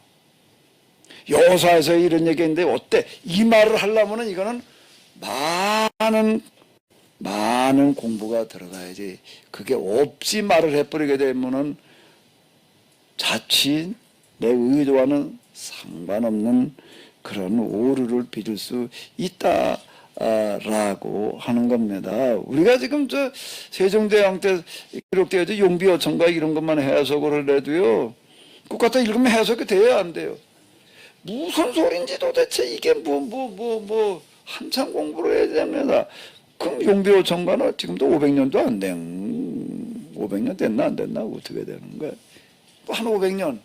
여호수아에서 이런 얘기인데, 어때? 이 말을 하려면은 이거는 많은 공부가 들어가야지. 그게 없이 말을 해버리게 되면은 자칫 내 의도와는 상관없는 그런 오류를 빚을 수 있다라고 하는 겁니다. 우리가 지금 세종대왕 때 기록되어져 용비어천가 이런 것만 해석을 해도요. 그것 갖다 읽으면 해석이 돼야 안 돼요. 무슨 소린지 도대체 이게 한참 공부를 해야 됩니다. 그럼 용비어천가는 지금도 500년도 안 된, 500년 됐나 안 됐나 어떻게 되는 거야? 한 500년.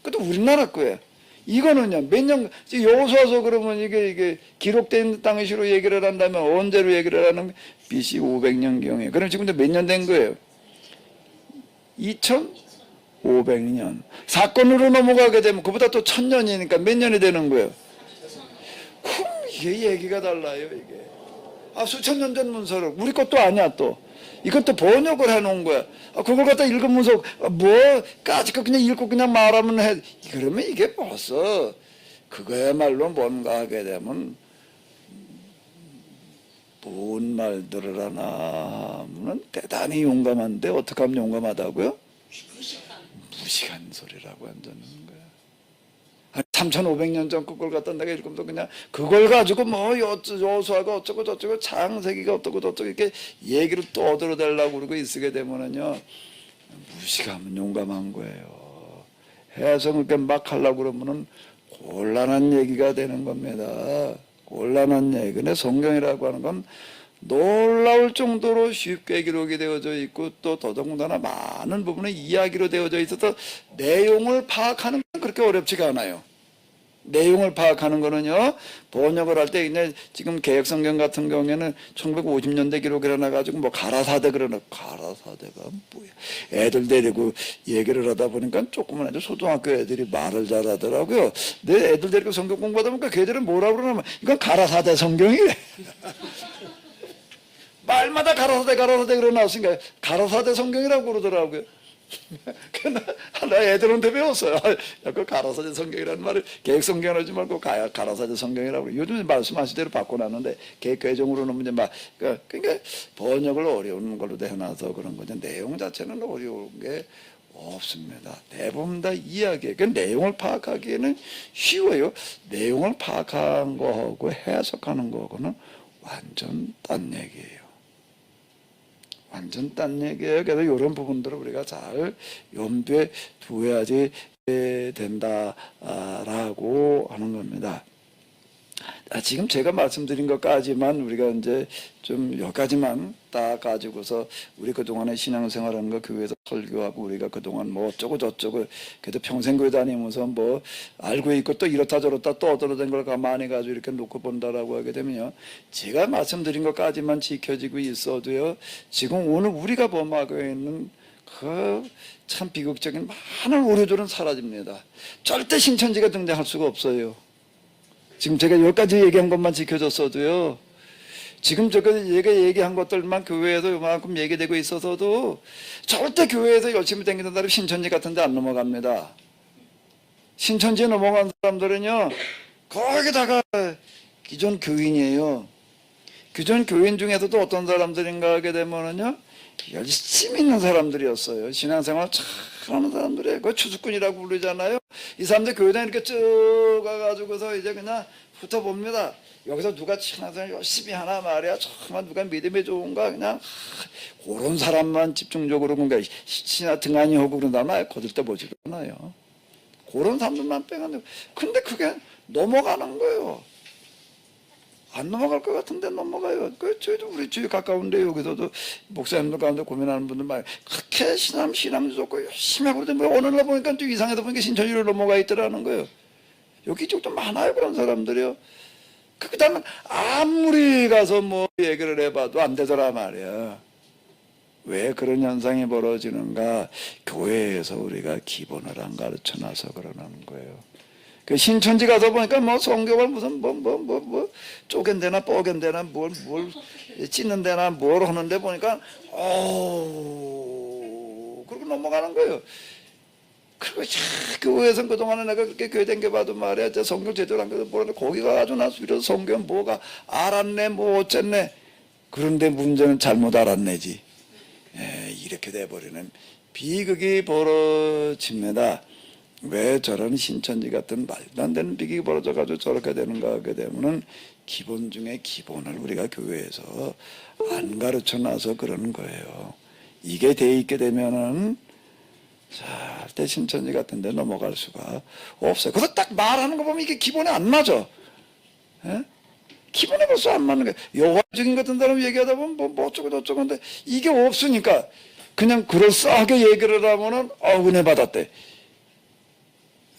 그것도 우리나라 거예요. 이거는요, 몇 년, 여호수아서 그러면 이게 기록된 당시로 얘기를 한다면 언제로 얘기를 하는 BC 500년경에. 그럼 지금도 몇 년 된 거예요? 2500년. 사건으로 넘어가게 되면 그보다 또 1000년이니까 몇 년이 되는 거예요? 그럼 이게 얘기가 달라요, 이게. 수천 년 전 문서를. 우리 것도 아니야, 또. 이것도 번역을 해놓은 거야. 그걸 갖다 읽으면서 까짓 거 그냥 읽고 그냥 말하면 해. 그러면 이게 벌써 그거야말로 뭔가 하게 되면 뭔 말들을 하나 하면 대단히 용감한데 어떻게 하면 용감하다고요? 무식한 소리라고 한다는 거야. 3,500년 전 그걸 갖다 내가 읽으면 그냥 그걸 가지고 여호수아가 어쩌고 저쩌고 창세기가 어쩌고 저쩌고 이렇게 얘기를 떠들어대려고 그러고 있게 되면은요 무식하면 용감한 거예요. 해석을 이렇게 막 하려고 그러면은 곤란한 얘기가 되는 겁니다. 곤란한 얘기. 근데 성경이라고 하는 건 놀라울 정도로 쉽게 기록이 되어져 있고 또 더더군다나 많은 부분에 이야기로 되어져 있어서 내용을 파악하는 건 그렇게 어렵지가 않아요. 내용을 파악하는 거는요, 번역을 할 때, 지금 개혁성경 같은 경우에는 1950년대 기록을 해놔가지고 가라사대 가라사대가 뭐야. 애들 데리고 얘기를 하다 보니까 조금은 아주 초등학교 애들이 말을 잘하더라고요. 내 애들 데리고 성경 공부하다 보니까 걔들은 뭐라고 그러냐면, 이건 가라사대 성경이래. 말마다 가라사대 그러나왔으니까 가라사대 성경이라고 그러더라고요. 나 애들한테 배웠어요. 그 가라사대 성경이라는 말을 계획성경 하지 말고 가라사대 성경이라고. 요즘 말씀하신 대로 바꿔놨는데 개정으로는 이제 그러니까 번역을 어려운 걸로 해놔서 그런 거죠. 내용 자체는 어려운 게 없습니다. 대부분 다 이야기. 그 내용을 파악하기에는 쉬워요. 내용을 파악한 거하고 해석하는 거하고는 완전 딴 얘기예요. 완전 딴 얘기예요. 그래서 이런 부분들을 우리가 잘 염두에 두어야지 된다라고 하는 겁니다. 지금 제가 말씀드린 것까지만 우리가 이제 좀 여기까지만 딱 가지고서 우리 그동안에 신앙생활하는 거 교회에서 설교하고 우리가 그동안 어쩌고 저쩌고 그래도 평생 교회 다니면서 알고 있고 또 이렇다 저렇다 또 얻어낸 걸 가만히 가지고 이렇게 놓고 본다라고 하게 되면요. 제가 말씀드린 것까지만 지켜지고 있어도요. 지금 오늘 우리가 범하고 있는 그 참 비극적인 많은 오류들은 사라집니다. 절대 신천지가 등장할 수가 없어요. 지금 제가 여기까지 얘기한 것만 지켜졌어도요. 지금 얘가 얘기한 것들만 교회에서 요만큼 얘기되고 있어서도 절대 교회에서 열심히 다니는 사람이 신천지 같은 데 안 넘어갑니다. 신천지에 넘어간 사람들은요. 거기다가 기존 교인이에요. 기존 교인 중에서도 어떤 사람들인가 하게 되면은요. 열심히 있는 사람들이었어요. 신앙생활 잘하는 사람들이에요. 그 추수꾼이라고 부르잖아요. 이 사람들 교회당 이렇게 쭉 가가지고서 이제 그냥 훑어봅니다. 여기서 누가 신앙생활 열심히 하나 말이야. 정말 누가 믿음이 좋은가 그냥 그런 사람만 집중적으로 뭔가 신앙 등한히 하고 그런다면 거들 때 보지도 않아요. 그런 사람들만 빼가는. 근데 그게 넘어가는 거예요. 안 넘어갈 것 같은데 넘어가요. 그 저희도 우리 주위 가까운데 여기서도 목사님들 가운데 고민하는 분들 많이 그렇게 신앙도 좋고 열심히 하고 그러는데 뭐 오늘날 보니까 또 이상하다 보니까 신천지로 넘어가 있더라는 거예요. 여기 쪽도 많아요 그런 사람들이요. 그다음에 아무리 가서 뭐 얘기를 해봐도 안 되더라 말이야. 왜 그런 현상이 벌어지는가? 교회에서 우리가 기본을 안 가르쳐놔서 그러는 거예요. 그 신천지 가서 보니까 뭐 성경을 무슨 뭐 쪼갠데나 뽀갠데나 뭘 찢는데나 뭘 하는데 보니까 그러고 넘어가는 거예요. 그리고 교회에서 그동안에 내가 그렇게 교회 댕겨봐도 말이야 성경 제대로 안 그래도 모르는데 거기 가가지고 나서 이런 성경 뭐가 알았네 뭐 어쨌네. 그런데 문제는 잘못 알았네지. 이렇게 돼버리는 비극이 벌어집니다. 왜 저런 신천지 같은 말도 안 되는 비극이 벌어져가지고 저렇게 되는가 하게 되면은 기본 중에 기본을 우리가 교회에서 안 가르쳐 놔서 그러는 거예요. 이게 돼 있게 되면은 절대 신천지 같은 데 넘어갈 수가 없어요. 그래서 딱 말하는 거 보면 이게 기본에 안 맞아. 기본에 벌써 안 맞는 거예요. 여화적인 같은 사람 얘기하다 보면 뭐 어쩌고 저쩌고 하는데 이게 없으니까 그냥 그럴싸하게 얘기를 하면은 은혜 받았대.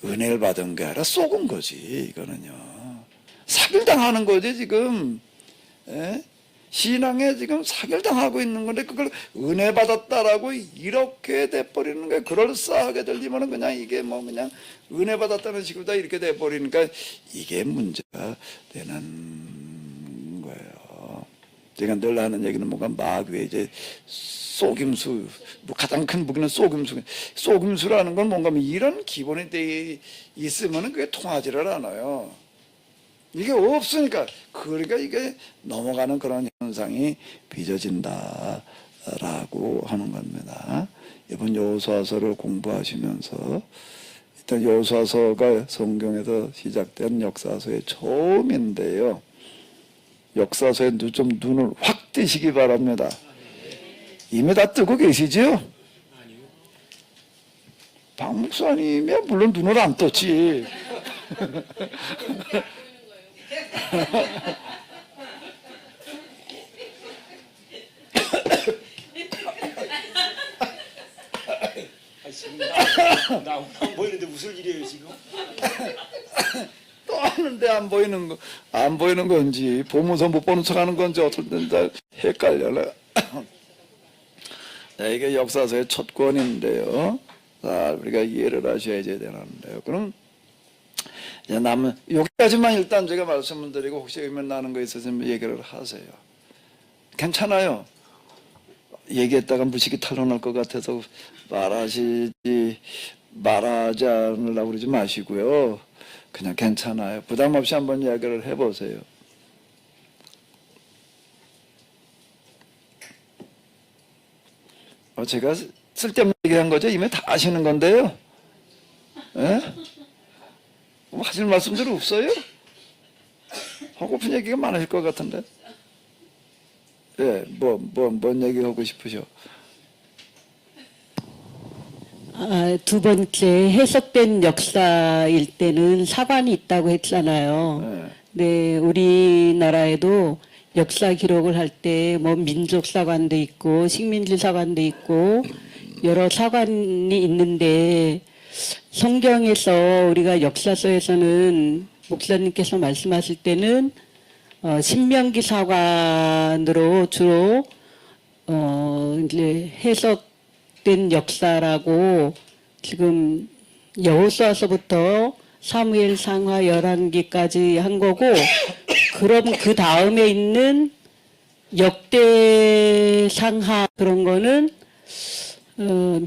은혜를 받은 게 아니라 속은 거지 이거는요. 사기당하는 거지 지금. 신앙에 지금 사기당하고 있는 건데 그걸 은혜 받았다라고 이렇게 돼버리는 거예요. 그럴싸하게 들리면은 그냥 이게 뭐 그냥 은혜 받았다는 식으로 다 이렇게 돼버리니까 이게 문제가 되는 거예요. 제가 늘 하는 얘기는 뭔가 마귀의 이제 속임수, 뭐 가장 큰 무기는 속임수. 속임수라는 건 뭔가 이런 기본이 돼 있으면은 그게 통하지를 않아요. 이게 없으니까 그러니까 이게 넘어가는 그런 현상이 빚어진다라고 하는 겁니다. 이번 여호수아서를 공부하시면서 일단 여호수아서가 성경에서 시작된 역사서의 처음인데요. 역사서에 좀 눈을 확 뜨시기 바랍니다. 이미 다 뜨고 계시죠? 박 목사님이 물론 눈을 안 떴지. 지금 나 보이는데 웃을 일이에요 지금? 또 하는데 안 보이는 건지 보면서 못 보는 척하는 건지 어떨 땐 다 헷갈려요. 네, 이게 역사서의 첫 권인데요. 자, 우리가 이해를 하셔야 되는데요. 그럼 이제 남은 여기까지만 일단 제가 말씀을 드리고 혹시 의문 나는 거 있으시면 얘기를 하세요. 괜찮아요. 얘기했다가 무식이 탄로날 것 같아서 말하지 않으려고 그러지 마시고요. 그냥 괜찮아요. 부담 없이 한번 이야기를 해보세요. 제가 쓸데없는 얘기한 거죠? 이미 다 아시는 건데요. 뭐 하실 말씀들 없어요? 하고픈 얘기가 많으실 것 같은데. 뭔 얘기 하고 싶으셔? 두 번째 해석된 역사일 때는 사관이 있다고 했잖아요. 네, 우리나라에도 역사 기록을 할 때 뭐 민족 사관도 있고 식민지 사관도 있고 여러 사관이 있는데 성경에서 우리가 역사서에서는 목사님께서 말씀하실 때는 신명기 사관으로 주로 이제 해석된 역사라고 지금 여호수아서부터 사무엘 상하 열왕기까지 한 거고 그럼 그 다음에 있는 역대 상하 그런 거는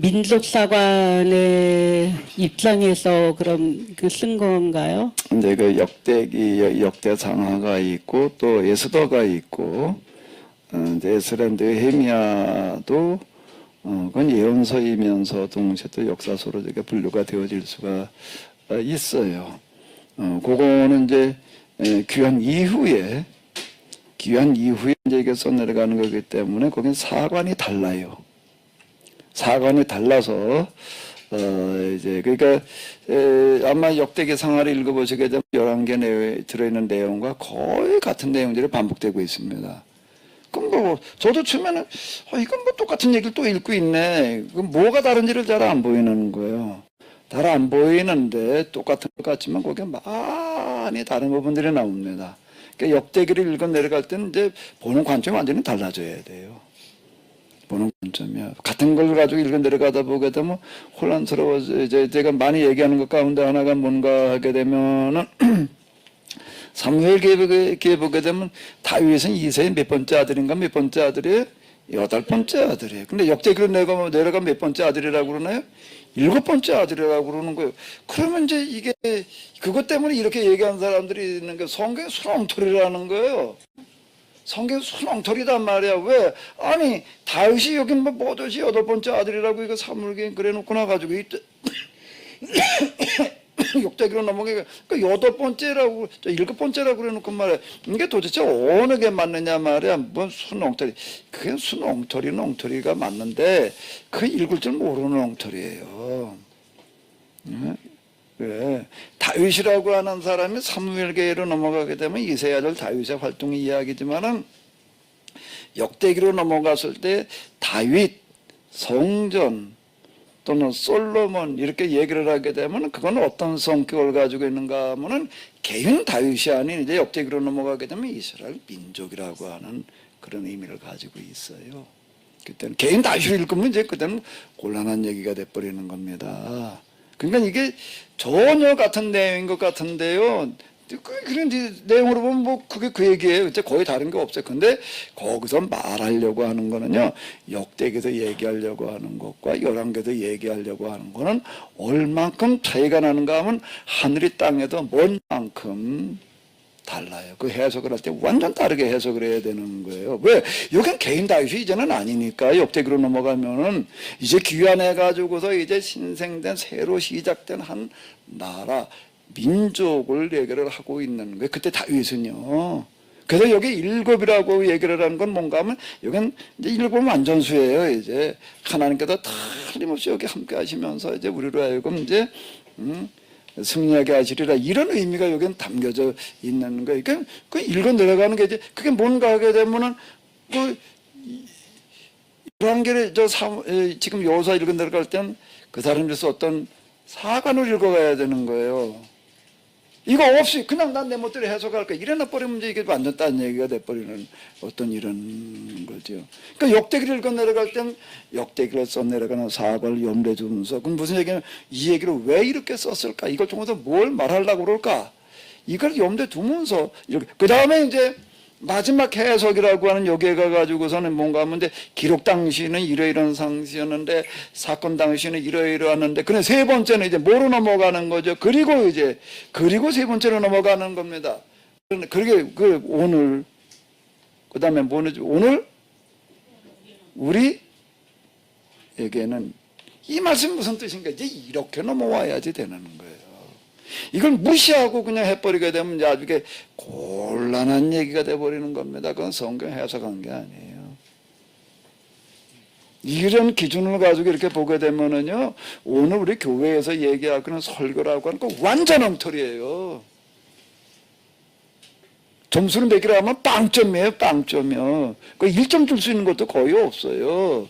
민족사관의 입장에서 그럼 쓴 건가요? 이제 그 역대 상하가 있고 또 에스더가 있고 이제 에스라 느헤미야도 그건 예언서이면서 동시에 또 역사서로 이렇게 분류가 되어질 수가 있어요. 그거는 이제 귀환 이후에 이제 이게 써내려가는 거기 때문에 거긴 사관이 달라요. 사관이 달라서 이제 그러니까 아마 역대기 상하를 읽어보시게 되면 11개 내에 들어있는 내용과 거의 같은 내용들이 반복되고 있습니다. 그럼 뭐 저도 처음에는 이건 뭐 똑같은 얘기를 또 읽고 있네. 그럼 뭐가 다른지를 잘 안 보이는 거예요. 잘 안 보이는데 똑같은 것 같지만 거기에 많이 다른 부분들이 나옵니다. 그러니까 역대기를 읽어 내려갈 때는 이제 보는 관점이 완전히 달라져야 돼요. 보는 관점이야. 같은 걸 가지고 읽어 내려가다 보게 되면 혼란스러워져. 이제 제가 많이 얘기하는 것 가운데 하나가 뭔가 하게 되면은 사무엘 기에 보게 되면 다윗은 이세의 몇 번째 아들인가 몇 번째 아들이에요? 8번째 아들이에요. 근데 역대기로 내려가 몇 번째 아들이라고 그러나요? 7번째 아들이라고 그러는 거예요. 그러면 이제 이게 그것 때문에 이렇게 얘기하는 사람들이 있는 게 성경의 순엉터리라는 거예요. 성경 순엉터리단 말이야. 왜? 아니 다윗이 여기 뭐 뭐듯이 8번째 아들이라고 이거 사무엘기에 그래놓고 나가지고 역대기로 넘어가니까 그 8번째라고 7번째라고 그래놓고 말이야. 이게 도대체 어느 게 맞느냐 말이야. 뭔 순엉터리. 그게 순엉터리는 엉터리가 맞는데 그 읽을 줄 모르는 엉터리예요. 왜? 다윗이라고 하는 사람이 사무엘기로 넘어가게 되면 이세 아들 다윗의 활동의 이야기지만은 역대기로 넘어갔을 때 다윗, 성전 또는 솔로몬 이렇게 얘기를 하게 되면 그건 어떤 성격을 가지고 있는가 하면은 개인 다윗이 아닌 이제 역대기로 넘어가게 되면 이스라엘 민족이라고 하는 그런 의미를 가지고 있어요. 그때는 개인 다윗을 읽으면 이제 그때는 곤란한 얘기가 돼버리는 겁니다. 그러니까 이게 전혀 같은 내용인 것 같은데요. 그런 내용으로 보면 뭐 그게 그 얘기예요. 이제 거의 다른 게 없어요. 근데 거기서 말하려고 하는 거는요. 역대기에서 얘기하려고 하는 것과 열왕기에서 얘기하려고 하는 거는 얼만큼 차이가 나는가 하면 하늘이 땅에도 먼 만큼 달라요. 그 해석을 할 때 완전 다르게 해석을 해야 되는 거예요. 왜? 여긴 개인 다윗이 이제는 아니니까 역대기로 넘어가면은 이제 귀환해 가지고서 이제 신생된 새로 시작된 한 나라 민족을 얘기를 하고 있는 거예요. 그때 다윗은요. 그래서 여기 일곱이라고 얘기를 하는 건 뭔가 하면 여긴 이제 일곱 완전수예요. 이제 하나님께서 틀림없이 여기 함께 하시면서 이제 우리로 하여금 이제 승리하게 하시리라 이런 의미가 여기는 담겨져 있는 거예요. 그러니까 그 읽어 내려가는 게 이제 그게 뭔가 하게 되면은 그 열왕기를 지금 여호수아 읽어 내려갈 땐 그 사람들에서 어떤 사관을 읽어가야 되는 거예요. 이거 없이 그냥 난 내 멋대로 해석할 거야. 이래나 버리면 이제 이게 완전 딴 얘기가 돼버리는 어떤 이런 거죠. 그러니까 역대기를 읽어 내려갈 땐 역대기를 써 내려가는 사과를 염두에 두면서 그럼 무슨 얘기냐면 이 얘기를 왜 이렇게 썼을까? 이걸 통해서 뭘 말하려고 그럴까? 이걸 염두에 두면서 이렇게 그 다음에 이제 마지막 해석이라고 하는 여기에 가가지고서는 뭔가 하면 이제 기록 당시는 이러이러한 상시였는데 사건 당시는 이러이러하는데 그래 세 번째는 이제 뭐로 넘어가는 거죠. 그리고 세 번째로 넘어가는 겁니다. 그러게 그 오늘 그 다음에 뭐죠? 오늘 우리에게는 이 말씀 무슨 뜻인가? 이제 이렇게 넘어와야지 되는 거예요. 이걸 무시하고 그냥 해버리게 되면 이제 아주 곤란한 얘기가 돼버리는 겁니다. 그건 성경 해석한 게 아니에요. 이런 기준을 가지고 이렇게 보게 되면은요, 오늘 우리 교회에서 얘기하고는 설교라고 하는 거 완전 엉터리예요. 점수를 매기라 하면 빵점이에요, 빵점이요. 그 1점 줄 수 있는 것도 거의 없어요.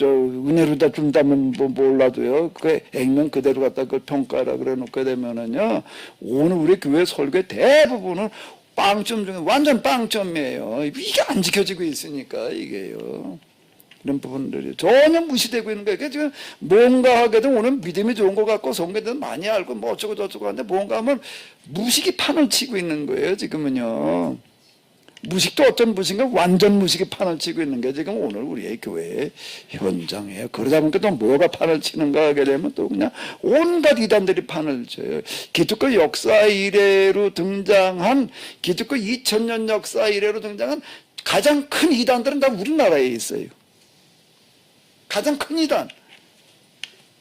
은혜로 다 준다면 뭐 몰라도요. 그 액면 그대로 갖다 그 평가라 그래 놓게 되면은요. 오늘 우리 교회 설교의 대부분은 빵점 중에 완전 빵점이에요. 이게 안 지켜지고 있으니까 이게요. 이런 부분들이 전혀 무시되고 있는 거예요. 그러니까 지금 뭔가 하게 되면 오늘 믿음이 좋은 것 같고 성경도 많이 알고 뭐 어쩌고 저쩌고 하는데 뭔가 하면 무식이 판을 치고 있는 거예요. 지금은요. 무식도 어떤 무식인가 완전 무식이 판을 치고 있는 게 지금 오늘 우리의 교회의 현장이에요. 그러다 보니까 또 뭐가 판을 치는가 하게 되면 또 그냥 온갖 이단들이 판을 쳐요. 기독교 역사 이래로 등장한 기독교 2000년 역사 이래로 등장한 가장 큰 이단들은 다 우리나라에 있어요. 가장 큰 이단.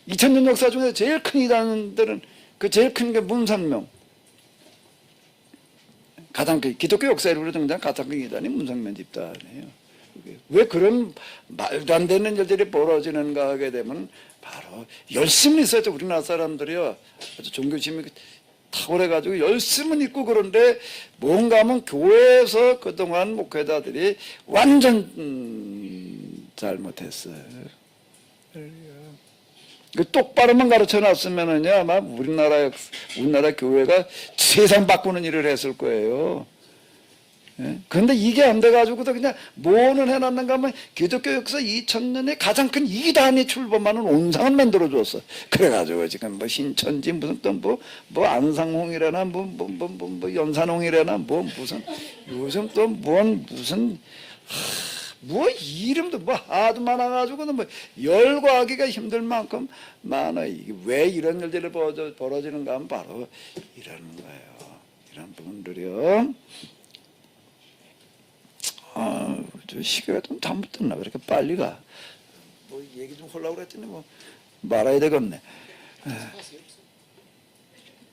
2000년 역사 중에 제일 큰 이단들은 그 제일 큰 게 문선명. 가장 기독교 역사에 등장 가장 큰 이단이 문성면 집단이에요. 왜 그런 말도 안 되는 일들이 벌어지는가 하게 되면 바로 열심히 있어야죠. 우리나라 사람들이요. 아주 종교심이 탁월해가지고 열심은 있고 그런데 뭔가 하면 교회에서 그동안 목회자들이 완전 잘못했어요. 그 똑바로만 가르쳐 놨으면은요 아마 우리나라 교회가 세상 바꾸는 일을 했을 거예요. 예? 그런데 이게 안 돼가지고도 그냥 뭐는 해놨는가 하면 기독교 역사 2000년에 가장 큰 이단이 출범하는 온상을 만들어줬어. 그래가지고 지금 뭐 신천지 무슨 또 뭐 안상홍이라나 뭐 연산홍이라나 뭐 무슨 요즘 또 무슨 뭐 이름도 뭐 하도 많아가지고는 뭐 열거하기가 힘들 만큼 많아. 이게 왜 이런 일들이 벌어지는가 하면 바로 이러는 거예요. 이런 부분들이요. 저 시계가 좀 잘못됐나 왜 이렇게 빨리 가. 뭐 얘기 좀 하려고 그랬더니 뭐 말아야 되겠네.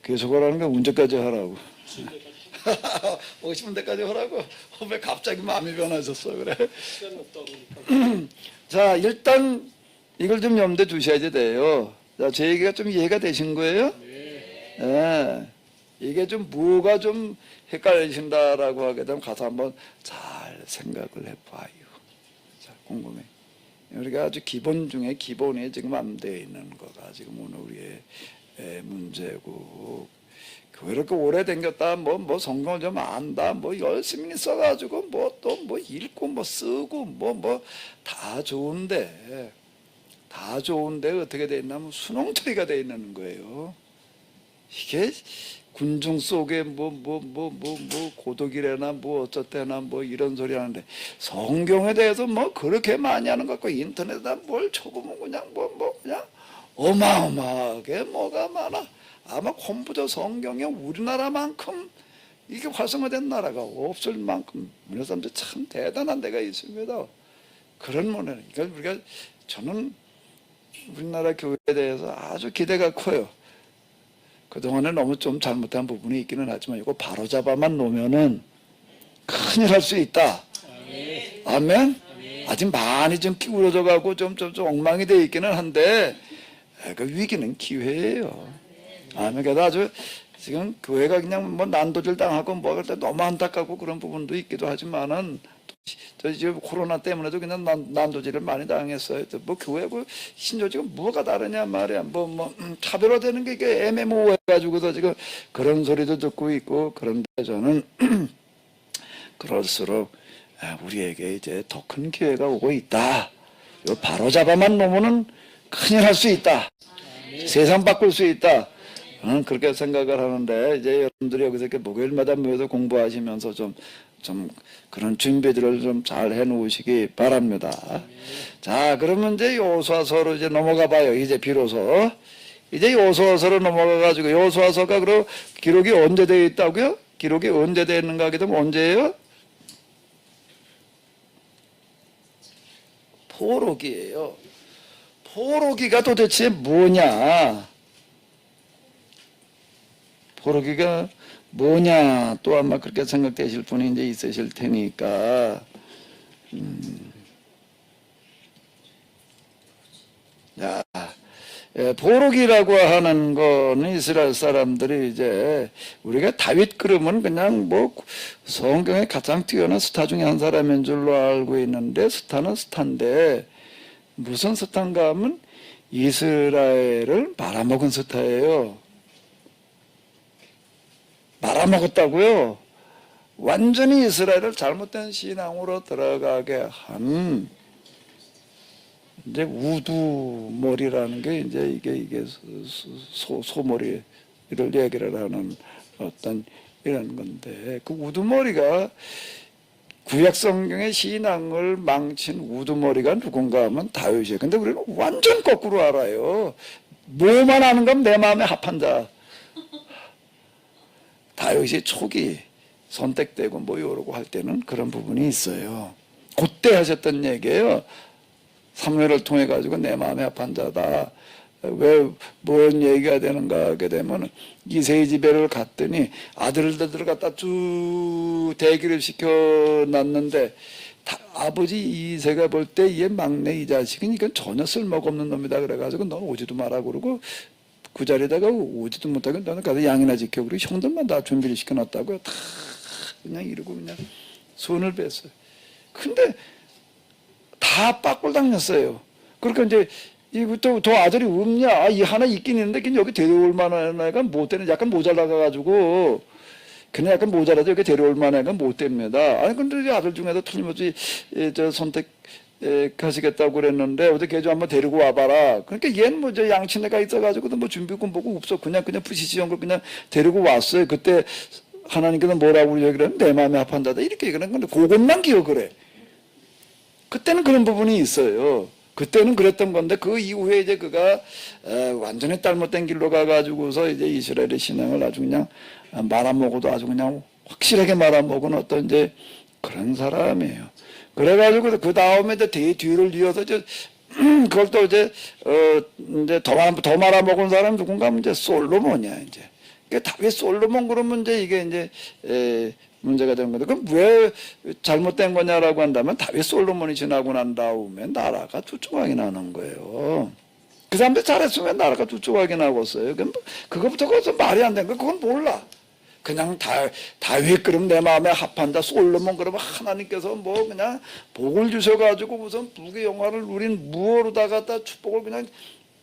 계속 하라는 게 언제까지 하라고. 50분대까지 하라고. 왜 갑자기 마음이 변하셨어 그래. 자 일단 이걸 좀 염두에 두셔야 돼요. 자, 제 얘기가 좀 이해가 되신 거예요? 네. 이게 좀 뭐가 좀 헷갈리신다라고 하게 되면 가서 한번 잘 생각을 해봐요. 자, 궁금해. 우리가 아주 기본 중에 기본이 지금 안 돼 있는 거가 지금 오늘 우리의 문제고, 교회를 이렇게 오래 댕겼다, 뭐 성경을 좀 안다, 뭐 열심히 써가지고 뭐 또 뭐 읽고 뭐 쓰고 뭐 다 좋은데 어떻게 돼 있냐면 수능 처리가 돼 있는 거예요. 이게 군중 속에 뭐 고독이래나 뭐 어쩌대나 뭐 이런 소리 하는데 성경에 대해서 뭐 그렇게 많이 하는 것 같고 인터넷에다 뭘 쳐보면 그냥 그냥 어마어마하게 뭐가 많아. 아마 컴퓨터 성경에 우리나라만큼 이게 활성화된 나라가 없을 만큼 우리나라 사람들 참 대단한 데가 있습니다. 그런 문제는 그러니까 저는 우리나라 교회에 대해서 아주 기대가 커요. 그동안에 너무 좀 잘못한 부분이 있기는 하지만 이거 바로잡아만 놓으면은 큰일 할 수 있다. 아멘? 아직 많이 좀 기울어져 가고 좀 엉망이 되어 있기는 한데 그 위기는 기회예요. 아멘. 그래서 아주 지금 교회가 그냥 뭐 난도질 당하고 뭐 그럴 때 너무 안타깝고 그런 부분도 있기도 하지만은 저 지금 코로나 때문에도 그냥 난도질을 많이 당했어요. 뭐 교회고 신조지가 뭐가 다르냐 말이야. 차별화되는 게 이게 애매모호해가지고서 지금 그런 소리도 듣고 있고 그런데 저는 그럴수록 우리에게 이제 더 큰 기회가 오고 있다. 이거 바로 잡아만 놓으면은 큰일 할 수 있다. 세상 바꿀 수 있다. 그렇게 생각을 하는데 이제 여러분들이 여기서 이렇게 목요일마다 모여서 공부하시면서 좀 그런 준비들을 좀 잘 해놓으시기 바랍니다. 자, 그러면 이제 요소아서로 이제 넘어가 봐요. 이제 비로소 이제 요소아서로 넘어가가지고 요소아서가 그럼 기록이 언제 되어 있다고요? 기록이 언제 되어 있는가 하게 되면 언제예요? 포로기예요. 포로기가 도대체 뭐냐? 포로기가 뭐냐 또 아마 그렇게 생각되실 분이 이제 있으실 테니까 자, 포로기라고 하는 거는 이스라엘 사람들이 이제 우리가 다윗 그러면 그냥 뭐 성경에 가장 뛰어난 스타 중에 한 사람인 줄로 알고 있는데 스타는 스타인데 무슨 스타인가 하면 이스라엘을 말아먹은 스타예요. 말아먹었다고요? 완전히 이스라엘을 잘못된 신앙으로 들어가게 한 이제 우두머리라는 게 이제 이게 소머리를 얘기를 하는 어떤 이런 건데 그 우두머리가 구약 성경의 신앙을 망친 우두머리가 누군가 하면 다윗이에요. 근데 우리는 완전 거꾸로 알아요. 뭐만 아는 건 내 마음에 합한 자. 다윗이 초기 선택되고 뭐 이러고 할 때는 그런 부분이 있어요. 그때 하셨던 얘기예요. 사무엘을 통해 가지고 내 마음에 합한 자다. 왜 뭔 얘기가 되는가 하게 되면 이세의 집에를 갔더니 아들들을 갖다 쭉 대기를 시켜놨는데 아버지 이세가 볼 때 얘 막내 이 자식은 이건 전혀 쓸모가 없는 놈이다 그래가지고 넌 오지도 마라 그러고 그 자리에다가 오지도 못하고 너는 가서 양이나 지켜 그리고 형들만 다 준비를 시켜놨다고요. 다 그냥 이러고 그냥 손을 뺐어요. 근데 다 빠꼴 당했어요. 그러니까 이제 이것도 더 아들이 없냐? 아, 이 하나 있긴 있는데 그냥 여기 데려올 만한 애가 못 되는 약간 모자라가지고 그냥 약간 모자라도 여기 데려올 만한 애가 못 됩니다. 아니 근데 이 아들 중에도 틀림없이 저 선택하시겠다고 그랬는데 어디 걔 좀 한번 데리고 와봐라. 그러니까 얘는 뭐 저 양친애가 있어가지고도 뭐 준비금 보고 없어. 그냥 부시시한 걸 그냥 데리고 왔어요. 그때 하나님께서 뭐라고 얘기를 내 마음에 합한다. 이렇게 얘기하는 건데 그것만 기억을 해. 그때는 그런 부분이 있어요. 그때는 그랬던 건데 그 이후에 이제 그가 완전히 잘못된 길로 가가지고서 이제 이스라엘의 신앙을 아주 그냥 말아먹어도 아주 그냥 확실하게 말아먹은 어떤 이제 그런 사람이에요. 그래가지고 그 다음에 이제 뒤를 이어서 이제 그걸 또 이제 이제 더 말아먹은 사람 누군가 하면 이제 솔로몬이야 이제. 그러니까 다윗 솔로몬 그러면 이제 이게 이제 문제가 되는 건데, 그럼 왜 잘못된 거냐라고 한다면 다윗 솔로몬이 지나고 난 다음에 나라가 두 조각이 나는 거예요. 그 사람들 잘했으면 나라가 두 조각이 나겠어요. 그거부터 거기서 말이 안 되는 거 그건 몰라. 그냥 다윗 그럼 내 마음에 합한다. 솔로몬 그러면 하나님께서 뭐 그냥 복을 주셔가지고 우선 북의 영화를 누린 무어로다가 축복을 그냥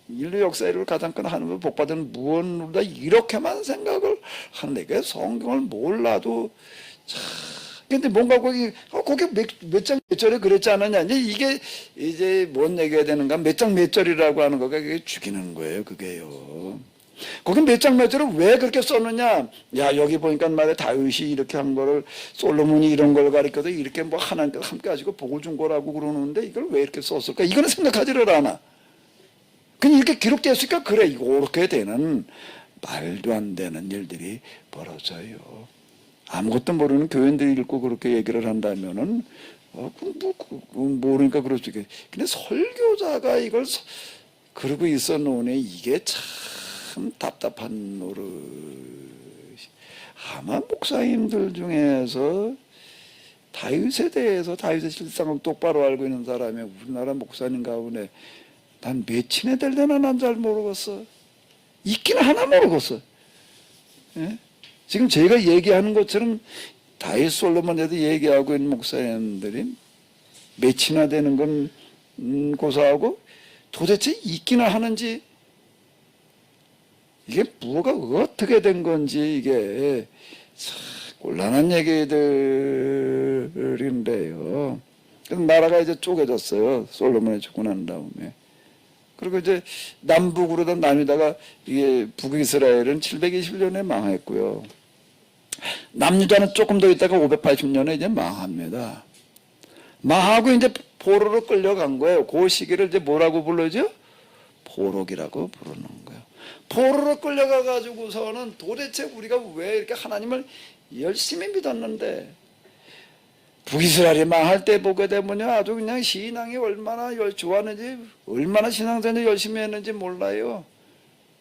인류 역사를 가장 큰 하나님을 복받은 무언으로다 이렇게만 생각을 하는데 성경을 몰라도 참 근데 뭔가 거기 몇 장 몇 절에 그랬지 않느냐 이게 이제 뭔 얘기가 되는가 몇 장 몇 절이라고 하는 거가 그게 죽이는 거예요 그게요. 거기 몇 장 몇 절을 왜 그렇게 썼느냐? 야 여기 보니까 말에 다윗이 이렇게 한 거를 솔로몬이 이런 걸 가르쳐도 이렇게 뭐 하나님께서 함께 가지고 복을 준 거라고 그러는데 이걸 왜 이렇게 썼을까? 이거는 생각하지를 않아. 그냥 이렇게 기록됐으니까 그래 이렇게 되는 말도 안 되는 일들이 벌어져요. 아무것도 모르는 교인들이 읽고 그렇게 얘기를 한다면은 모르니까 그럴 수 있겠지. 근데 설교자가 이걸 그러고 있어 놓으니 이게 참 답답한 노릇. 아마 목사님들 중에서 다윗에 대해서 다윗의 실상을 똑바로 알고 있는 사람이 우리나라 목사님 가운데 난 몇이나 될려나 난 잘 모르겠어. 있긴 하나 모르겠어. 예? 지금 제가 얘기하는 것처럼 다윗 솔로몬에도 얘기하고 있는 목사님들이 몇이나 되는 건 고사하고 도대체 있기나 하는지 이게 뭐가 어떻게 된 건지 이게 참 곤란한 얘기들인데요. 그래서 나라가 이제 쪼개졌어요. 솔로몬이 죽고 난 다음에. 그리고 이제 남북으로 나뉘다가 이게 북이스라엘은 720년에 망했고요. 남유다는 조금 더 있다가 580년에 이제 망합니다. 망하고 이제 포로로 끌려간 거예요. 그 시기를 이제 뭐라고 불러죠? 포록이라고 부르는 거예요. 포로로 끌려가 가지고서는 도대체 우리가 왜 이렇게 하나님을 열심히 믿었는데 북이스라엘이 망할 때 보게 되면요 아주 그냥 신앙이 얼마나 좋았는지 얼마나 신앙생활 열심히 했는지 몰라요.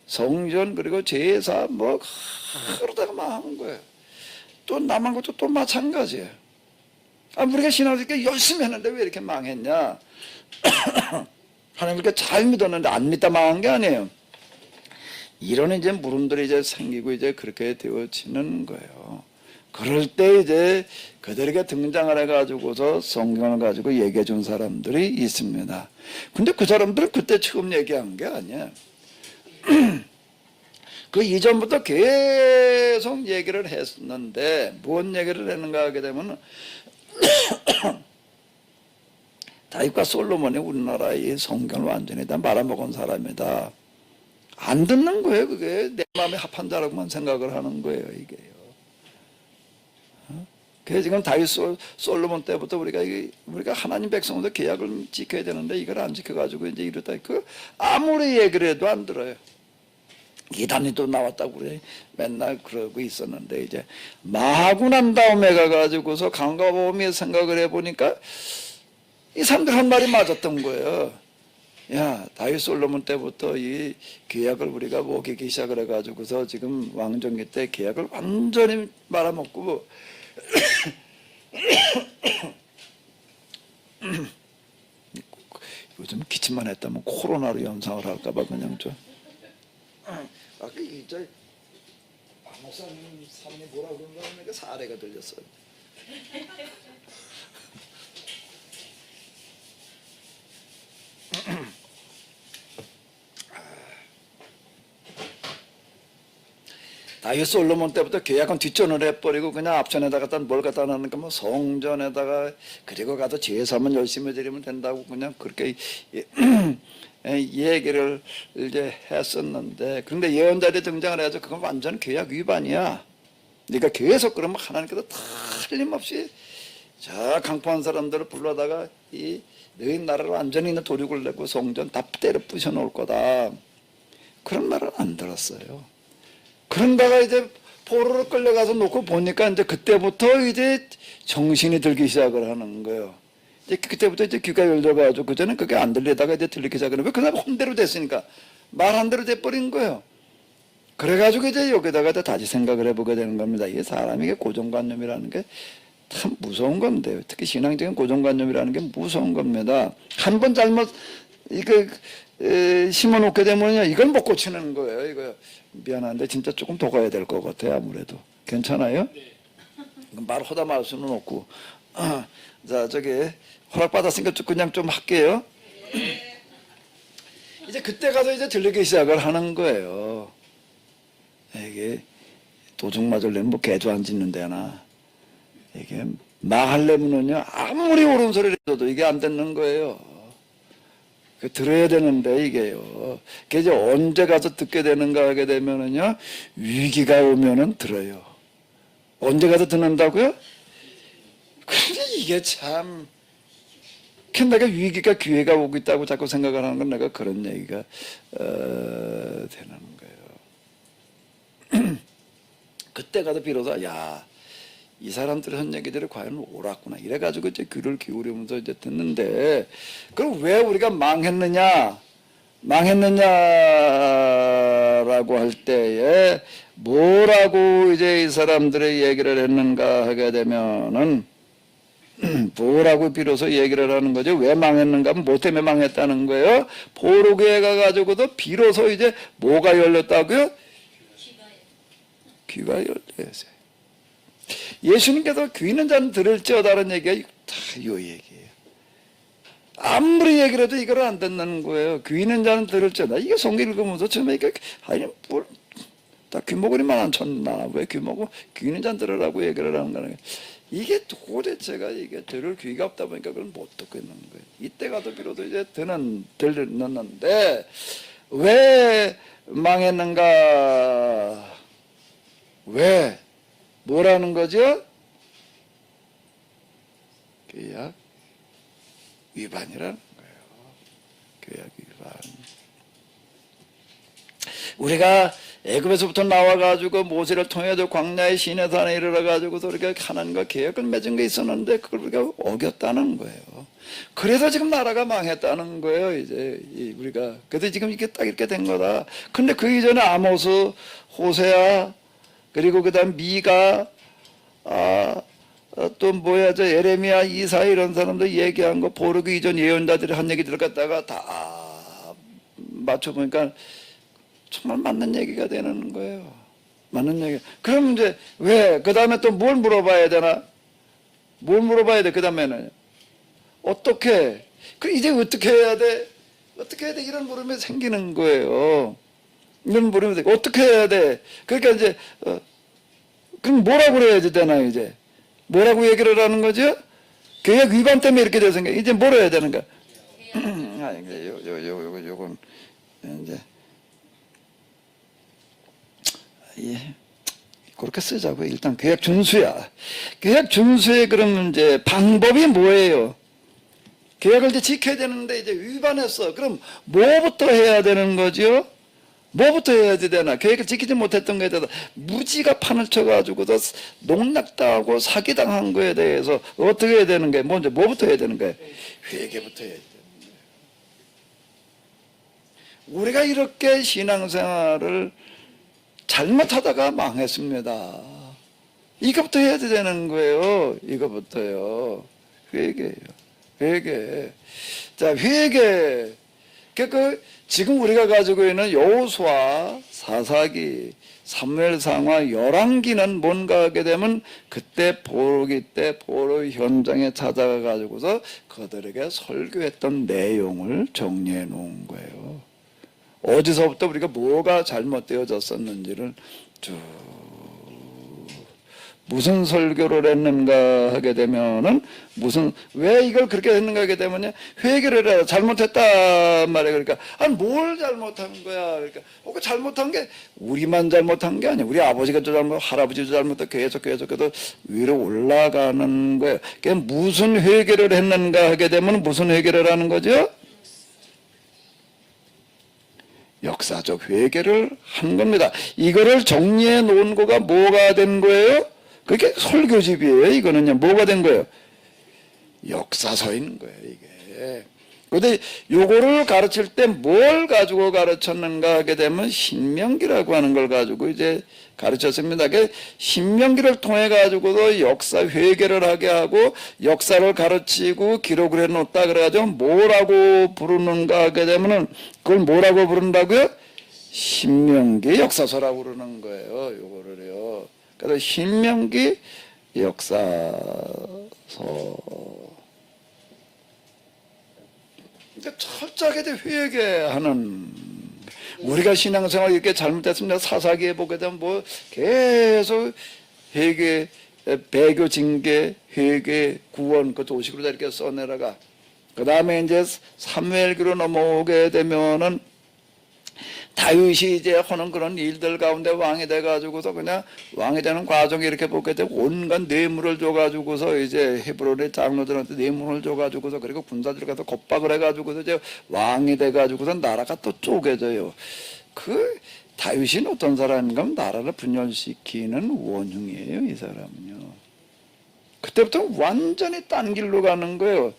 성전 그리고 제사 뭐 그러다가 망한 거예요. 또 남한 것도 또 마찬가지예요. 우리가 신앙생활 열심히 했는데 왜 이렇게 망했냐? 하나님 그렇게 잘 믿었는데 안 믿다 망한 게 아니에요. 이런 이제 물음들이 이제 생기고 이제 그렇게 되어지는 거예요. 그럴 때 이제 그들에게 등장을 해가지고서 성경을 가지고 얘기해 준 사람들이 있습니다. 근데 그 사람들은 그때 처음 얘기한 게 아니에요. 그 이전부터 계속 얘기를 했는데 무슨 얘기를 했는가 하게 되면 다윗과 솔로몬이 우리나라의 성경을 완전히 다 말아먹은 사람이다. 안 듣는 거예요. 그게 내 마음에 합한 자라고만 생각을 하는 거예요. 이게요. 그래서 지금 다윗 솔로몬 때부터 우리가 하나님 백성으로 계약을 지켜야 되는데 이걸 안 지켜가지고 이제 이렇다. 아무리 얘기를 해도 안 들어요. 이단이 또 나왔다고 그래. 맨날 그러고 있었는데 이제 망하고 난 다음에 가가지고서 강가보험이 생각을 해보니까 이 사람들 한 말이 맞았던 거예요. 야, 다윗 솔로몬 때부터 이 계약을 우리가 어기기 시작을 해가지고서 지금 왕정기 때 계약을 완전히 말아먹고 요즘 기침만 했다면 코로나로 연상을 할까봐 그냥 좀. 아까 이저 박목사님 사람이 뭐라 그런가 하니까 사례가 들렸어요. 다윗 솔로몬 때부터 계약은 뒷전을 해버리고 그냥 앞전에다가 뭘 갖다 놨는가 뭐 성전에다가 그리고 가서 제사만 열심히 드리면 된다고 그냥 그렇게 얘기를 이제 했었는데, 그런데 예언자들이 등장을 해서 그건 완전 계약 위반이야. 그러니까 계속 그러면 하나님께서 틀림없이 저 강포한 사람들을 불러다가 너희 나라를 완전히 도륙을 내고 성전 다 때려 부셔놓을 거다. 그런 말을 안 들었어요. 그런다가 이제 포로로 끌려가서 놓고 보니까 이제 그때부터 이제 정신이 들기 시작을 하는 거예요. 이제 그때부터 이제 귀가 열려가지고 그전엔 그게 안 들리다가 이제 들리기 시작하는 거예요. 왜 그날 혼대로 됐으니까 말한 대로 돼버린 거예요. 그래가지고 이제 여기다가 다시 생각을 해보게 되는 겁니다. 이게 사람이 고정관념이라는 게 참 무서운 건데요. 특히 신앙적인 고정관념이라는 게 무서운 겁니다. 한 번 잘못 이거 심어놓게 되면요, 이걸 못 고치는 거예요. 이거 미안한데 진짜 조금 더 가야 될 것 같아요. 아무래도 괜찮아요? 말 허다 말 수는 없고. 자, 저기 허락받았으니까 그냥 좀 할게요. 이제 그때 가서 이제 들리기 시작을 하는 거예요. 이게 도둑 맞으려면 뭐 개도 안 짖는 데나, 이게 망하려면은요 아무리 옳은 소리를 해도 이게 안 듣는 거예요. 들어야 되는데 이게요. 그게 이제 언제 가서 듣게 되는가 하게 되면은요, 위기가 오면은 들어요. 언제 가서 듣는다고요? 근데 이게 참, 내가 위기가 기회가 오고 있다고 자꾸 생각을 하는 건 내가 그런 얘기가 되는 거예요. 그때 가서 비로소 이 사람들의 한 얘기들이 과연 옳았구나. 이래가지고 이제 귀를 기울이면서 이제 듣는데, 그럼 왜 우리가 망했느냐라고 할 때에 뭐라고 이제 이 사람들의 얘기를 했는가 하게 되면은, 뭐라고 비로소 얘기를 하는 거죠. 왜 망했는가? 뭐 때문에 망했다는 거예요? 포로기에 가가지고도 비로소 이제 뭐가 열렸다고요? 귀가 열렸어요. 예수님께서 귀 있는 자는 들을지어다라는 얘기가 다 이 얘기예요. 아무리 얘기를 해도 이걸 안 듣는 거예요. 귀 있는 자는 들을지어다. 이게 성경 읽으면서 처음에 아니 다 귀머거리만 안 쳤나? 왜 귀 있는 자는 들으라고 얘기를 하는 거냐? 이게 도대체가 이게 들을 귀가 없다 보니까 그걸 못 듣고 있는 거예요. 이때 가도 비로소 이제 듣는데 왜 망했는가? 왜? 뭐라는 거죠? 계약 위반이라는 거예요. 계약 위반. 우리가 애굽에서부터 나와가지고 모세를 통해서 광야의 시내산에 이르러가지고서 우리가 하나님과 계약을 맺은 게 있었는데 그걸 우리가 어겼다는 거예요. 그래서 지금 나라가 망했다는 거예요. 이제 우리가 그래서 지금 이게 딱 이렇게 된 거다. 근데 그 이전에 아모스, 호세아, 그리고 그다음 미가, 또 에레미야, 이사 이런 사람들 얘기한 거 포로기 이전 예언자들이 한 얘기들 갖다가 다 맞춰보니까 정말 맞는 얘기가 되는 거예요. 맞는 얘기. 그럼 이제 왜? 그 다음에 또 뭘 물어봐야 되나? 뭘 물어봐야 돼? 그 다음에는 어떻게? 이제 어떻게 해야 돼? 어떻게 해야 돼? 이런 물음이 생기는 거예요. 이런 물음이 어떻게 해야 돼? 그러니까 이제 그럼 뭐라고 그래야지 되나 이제? 뭐라고 얘기를 하는 거죠? 계약 위반 때문에 이렇게 돼서 이제 뭘 해야 되는가? 요건 이제 그렇게 쓰자고요. 일단 계약 준수야. 계약 준수의 그럼 이제 방법이 뭐예요? 계약을 이제 지켜야 되는데 이제 위반했어. 그럼 뭐부터 해야 되는 거죠? 뭐부터 해야 되나? 계획을 지키지 못했던 거에 대해서 무지가 판을 쳐가지고도 농락당하고 사기당한 거에 대해서 어떻게 해야 되는 거예요? 먼저 뭐부터 해야 되는 거예요? 회개부터 해야 되는 거예요. 우리가 이렇게 신앙생활을 잘못하다가 망했습니다. 이거부터 해야 되는 거예요. 이거부터요. 회개예요. 회개. 자, 회개. 지금 우리가 가지고 있는 여호수아, 사사기, 사무엘상하, 열왕기는 뭔가 하게 되면 그때 보르기 때 보르 현장에 찾아가 가지고서 그들에게 설교했던 내용을 정리해 놓은 거예요. 어디서부터 우리가 뭐가 잘못되어졌었는지를 쭉 무슨 설교를 했는가 하게 되면은 왜 이걸 그렇게 했는가 하게 되면요, 회개를 해라. 잘못했단 말이에요. 그러니까 뭘 잘못한 거야. 그러니까 그 잘못한 게 우리만 잘못한 게 아니야. 우리 아버지가 잘못, 할아버지도 잘못해 계속해서 위로 올라가는 거예요. 그게 무슨 회개를 했는가 하게 되면 무슨 회개를 하는 거죠? 역사적 회개를 한 겁니다. 이거를 정리해 놓은 거가 뭐가 된 거예요? 그게 설교집이에요. 이거는요. 뭐가 된 거예요? 역사서인 거예요. 이게. 그런데 요거를 가르칠 때 뭘 가지고 가르쳤는가 하게 되면 신명기라고 하는 걸 가지고 이제 가르쳤습니다. 신명기를 통해 가지고도 역사 회개를 하게 하고 역사를 가르치고 기록을 해놓았다 그래가지고 뭐라고 부르는가 하게 되면은 그걸 뭐라고 부른다고요? 신명기 역사서라고 그러는 거예요. 요거를요. 그래서 신명기 역사서. 그러니까 철저하게 회개하는, 우리가 신앙생활 이렇게 잘못됐습니다. 사사기에 보게 되면 뭐 계속 회개, 배교, 징계, 회개, 구원 그 도식으로 이렇게 써내려가. 그 다음에 이제 사무엘기로 넘어오게 되면은 다윗이 이제 하는 그런 일들 가운데 왕이 돼가지고서 그냥 왕이 되는 과정에 이렇게 보게 되고 온갖 뇌물을 줘가지고서 이제 헤브론의 장로들한테 뇌물을 줘가지고서 그리고 군사들 가서 겁박을 해가지고서 이제 왕이 돼가지고서 나라가 또 쪼개져요. 그 다윗이 어떤 사람인가 하면 나라를 분열시키는 원흉이에요. 이 사람은요. 그때부터 완전히 딴 길로 가는 거예요.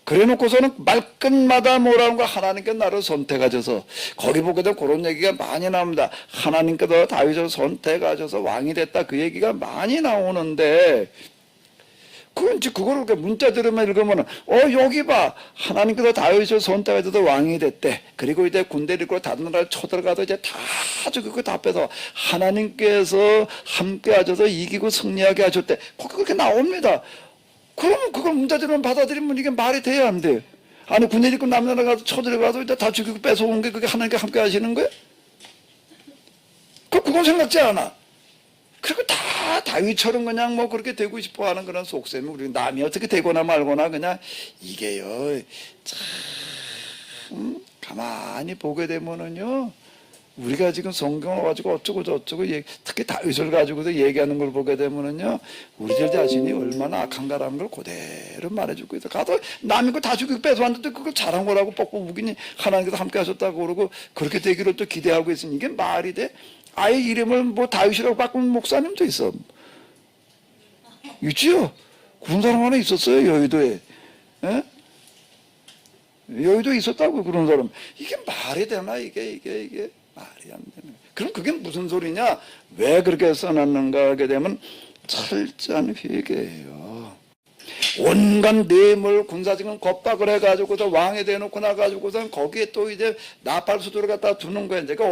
그래 놓고서는 말끝마다 뭐라는 거, 하나님께 나를 선택하셔서, 거기 보게 되면 그런 얘기가 많이 나옵니다. 하나님께서 다윗을 선택하셔서 왕이 됐다, 그 얘기가 많이 나오는데, 그걸 이렇게 문자 들으면 읽으면, 여기 봐. 하나님께서 다윗을 선택하셔서 왕이 됐대. 그리고 이제 군대를 입고 다른 나라를 쳐들어가서 이제 다 죽이고 다 빼서 하나님께서 함께 하셔서 이기고 승리하게 하셨대. 거기 그렇게 나옵니다. 그러면 그걸 문자들만 받아들이면 이게 말이 돼야 안 돼. 아니, 군대 입고 남나라 가서 쳐들어가서 이제 다 죽이고 뺏어온 게 그게 하나님께 함께 하시는 거예요? 그건 생각지 않아. 그리고 다 다윗처럼 그냥 뭐 그렇게 되고 싶어 하는 그런 속셈이, 우리 남이 어떻게 되거나 말거나 그냥 이게요, 참, 가만히 보게 되면은요, 우리가 지금 성경을 가지고 어쩌고 저쩌고 특히 다윗을 가지고도 얘기하는 걸 보게 되면은요, 우리들 자신이 얼마나 악한가라는 걸 그대로 말해주고 있어. 가서 남이 거 다 죽이고 뺏어왔는데 그걸 잘한 거라고 뻑뻑 우기니 하나님께서 함께 하셨다고 그러고 그렇게 되기를 또 기대하고 있으니 이게 말이 돼? 아예 이름을 뭐 다윗이라고 바꾼 목사님도 있어. 있지요? 그런 사람 하나 있었어요, 여의도에. 에? 여의도에 있었다고, 그런 사람. 이게 말이 되나, 이게. 말이 안 되네. 그럼 그게 무슨 소리냐? 왜 그렇게 써놨는가 하게 되면 철저한 회개예요. 온갖 뇌물, 군사적인 겁박을 해가지고서 왕이 돼놓고 나가지고서 거기에 또 이제 나팔수도를 갖다 두는 거예요. 그러니까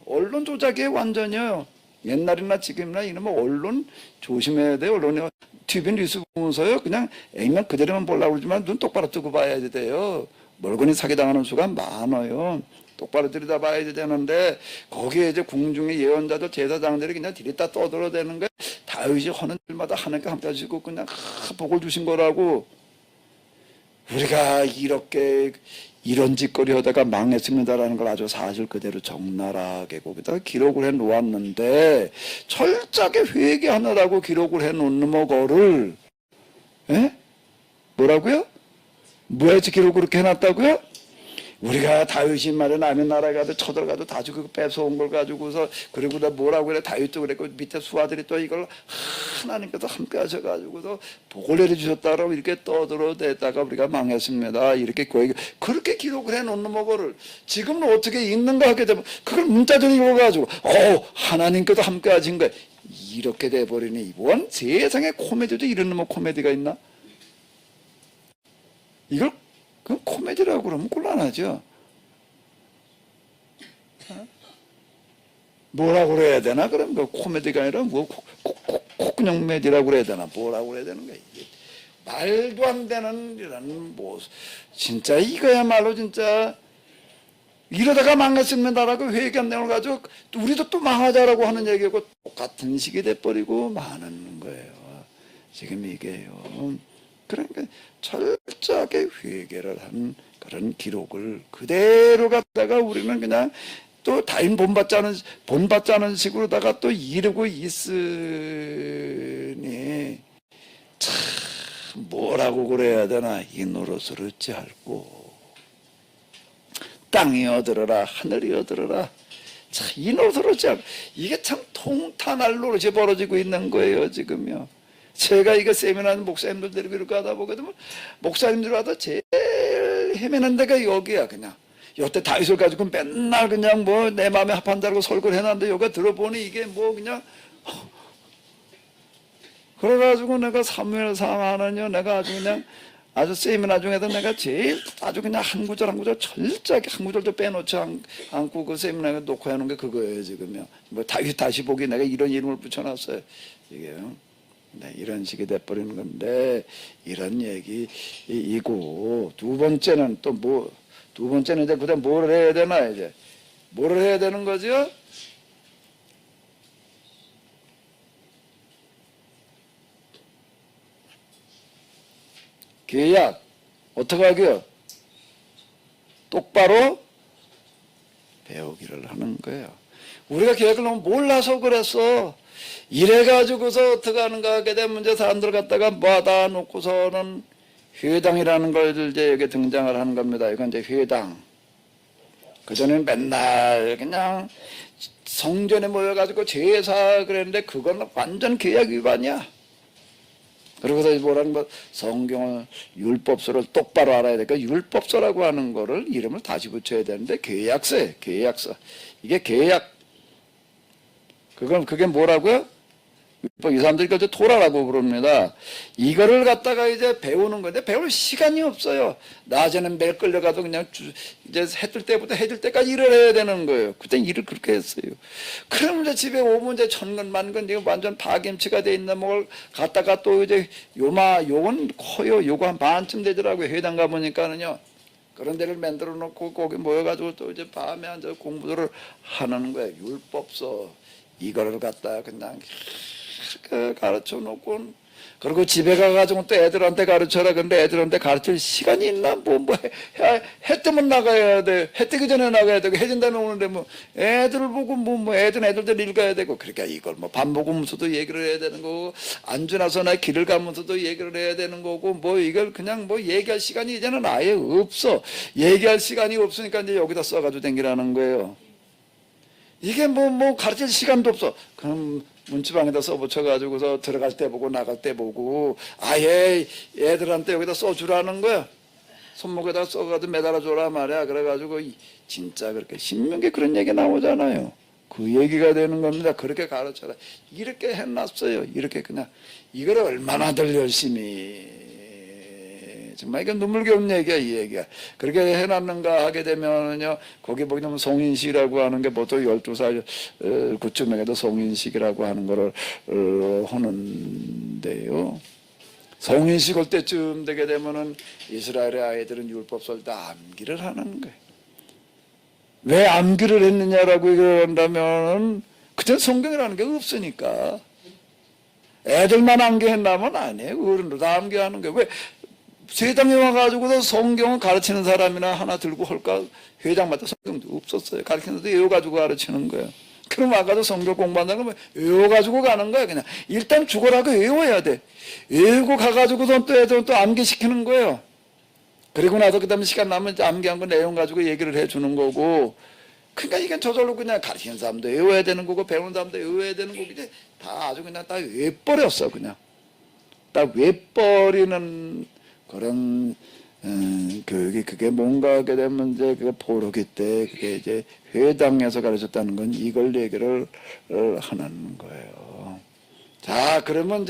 언론 조작이에요, 완전히요. 옛날이나 지금이나 이놈의 언론 조심해야 돼요. 언론이 TV 뉴스 보면서요, 그냥 액면 그대로만 보려고 그러지만 눈 똑바로 뜨고 봐야 돼요. 멀거니 사기당하는 수가 많아요. 똑바로 들여다봐야 되는데 거기에 이제 궁중의 예언자들, 제사장들이 그냥 들이다 떠들어대는 게 다윗이 하는 일마다 하나님께 함께 하시고 그냥 복을 주신 거라고. 우리가 이렇게 이런 짓거리 하다가 망했습니다라는 걸 아주 사실 그대로 적나라하게 거기다가 기록을 해 놓았는데, 철저하게 회개하느라고 기록을 해 놓는 거를 뭐라고요? 뭐해서 기록을 그렇게 해놨다고요? 우리가 다윗이 말이야, 남의 나라에 가도 쳐들어가도 다 죽이고 뺏어온 걸 가지고서, 그리고 나 뭐라고 그래, 다윗도 그랬고 밑에 수하들이 또 이걸 하나님께서 함께 하셔가지고서 복을 내려주셨다라고 이렇게 떠들어대다가 우리가 망했습니다. 이렇게 그렇게 기록을 해놓는 거를 지금은 어떻게 읽는가 하게 되면 그걸 문자적으로 읽어가지고 하나님께서 함께 하신 거야. 이렇게 돼버리니, 이번 세상에 코미디도 이런 놈의 코미디가 있나? 이걸 그 코미디라고 그러면 곤란하죠. 뭐라고 그래야 되나? 그럼 그 코미디가 아니라 뭐 콧구녕 메디라고 그래야 되나? 뭐라고 그래야 되는 거야? 이게 말도 안 되는 이런 뭐 진짜 이거야말로 진짜 이러다가 망했습니다라고 회의한 내용을 가지고 우리도 또 망하자라고 하는 얘기고 똑같은 식이 돼버리고 많은 거예요. 지금 이게요. 그러니까 철저하게 회개를 한 그런 기록을 그대로 갖다가 우리는 그냥 또 다인 본받지 않은 식으로다가 또 이르고 있으니 참 뭐라고 그래야 되나. 이 노릇을 어찌할꼬. 땅이 어들어라 하늘이 어들어라. 참 이 노릇을 어찌할꼬. 이게 참 통탄할 노릇이 벌어지고 있는 거예요 지금요. 제가 이거 세미나 목사님들 데리고 이렇게 하다 보거든요. 목사님들 하다 제일 헤매는 데가 여기야. 그냥 여태 다윗을 가지고 맨날 그냥 뭐 내 마음에 합한다고 설교를 해놨는데 여기 들어보니 이게 뭐 그냥 그래가지고 내가 사무엘상 하는요 내가 아주 그냥 아주 세미나 중에도 내가 제일 아주 그냥 한 구절 한 구절 철저하게 한 구절도 빼놓지 않고 그 세미나에 놓고 하는 게 그거예요 지금요. 뭐 다윗 다시 보기 내가 이런 이름을 붙여놨어요. 이게요. 네, 이런 식이 돼버리는 건데 이런 얘기이고 두 번째는 또 뭐 두 번째는 이제 그다음 뭘 해야 되나 이제 뭘 해야 되는 거죠? 계약 어떻게 하게요? 똑바로 배우기를 하는 거예요. 우리가 계약을 너무 몰라서 그랬어. 이래가지고서 어떻게 하는가 하게 되면 이제 사람들 갖다가 모아다 놓고서는 회당이라는 걸 이제 여기 등장을 하는 겁니다. 이건 이제 회당. 그전에는 맨날 그냥 성전에 모여가지고 제사 그랬는데 그건 완전 계약 위반이야. 그러고서 뭐라는 거 성경을 율법서를 똑바로 알아야 되니까 율법서라고 하는 거를 이름을 다시 붙여야 되는데 계약서예요. 계약서. 이게 계약. 그게 뭐라고요? 이 사람들이 그걸 토라라고 부릅니다. 이거를 갖다가 이제 배우는 건데 배울 시간이 없어요. 낮에는 매일 끌려가도 그냥 이제 해 뜰 때부터 해 질 때까지 일을 해야 되는 거예요. 그때 일을 그렇게 했어요. 그럼 이제 집에 오면 이제 천건 만건 이거 완전 파김치가 돼 있는 뭘 갖다가 또 이제 요건 커요. 요거 한 반쯤 되더라고요. 회당 가보니까는요. 그런 데를 만들어 놓고 거기 모여가지고 또 이제 밤에 앉아 공부를 하는 거예요. 율법서 이거를 갖다가 그냥 가르쳐 놓고 그리고 집에 가가지고 또 애들한테 가르쳐라. 근데 애들한테 가르칠 시간이 있나? 해 뜨면 나가야 돼. 해 뜨기 전에 나가야 되고 해 진다면 오는데 뭐 애들 보고 애들들 읽어야 되고 그러니까 이걸 뭐 밥 먹으면서도 얘기를 해야 되는 거고 안주 나서나 길을 가면서도 얘기를 해야 되는 거고 뭐 이걸 그냥 뭐 얘기할 시간이 이제는 아예 없어. 얘기할 시간이 없으니까 이제 여기다 써가지고 댕기라는 거예요. 이게 뭐 가르칠 시간도 없어. 그럼 문지방에다 써붙여가지고서 들어갈 때 보고 나갈 때 보고 아예 애들한테 여기다 써주라는 거야. 손목에다 써가지고 매달아줘라 말이야. 그래가지고 진짜 그렇게 신명기에 그런 얘기 나오잖아요. 그 얘기가 되는 겁니다. 그렇게 가르쳐라. 이렇게 해놨어요. 이렇게 그냥 이걸 얼마나들 열심히 정말 이게 눈물겨운 얘기야 이 얘기야. 그렇게 해놨는가 하게 되면요 거기 보게 되면 송인식이라고 하는 게 보통 12살 그쯤에도 송인식이라고 하는 거를 하는데요. 송인식 올 때쯤 되게 되면은 이스라엘의 아이들은 율법서를 다 암기를 하는 거예요. 왜 암기를 했느냐라고 얘기를 한다면 그때 성경이라는 게 없으니까. 애들만 암기했나면 아니에요. 어른도 다 암기하는 거예요. 왜 세상에 와가지고서 성경을 가르치는 사람이나 하나 들고 할까? 회장마다 성경도 없었어요. 가르치는데 외워가지고 가르치는 거예요. 그럼 와가지고 성경 공부한다는 건 외워가지고 가는 거야. 그냥 일단 죽어라고 외워야 돼. 외우고 가가지고서 또 애들은 또 암기시키는 거예요. 그리고 나서 그 다음에 시간 남으면 암기한 거 내용 가지고 얘기를 해주는 거고. 그러니까 이게 저절로 그냥 가르치는 사람도 외워야 되는 거고 배우는 사람도 외워야 되는 거고 이제 다 아주 그냥 다 외버렸어. 그냥 다 외버리는 그런 교육이 그게 뭔가 하게 되면 이제 그게 포로기 때 그게 이제 회당에서 가르쳤다는 건 이걸 얘기를 하는 거예요. 자, 그러면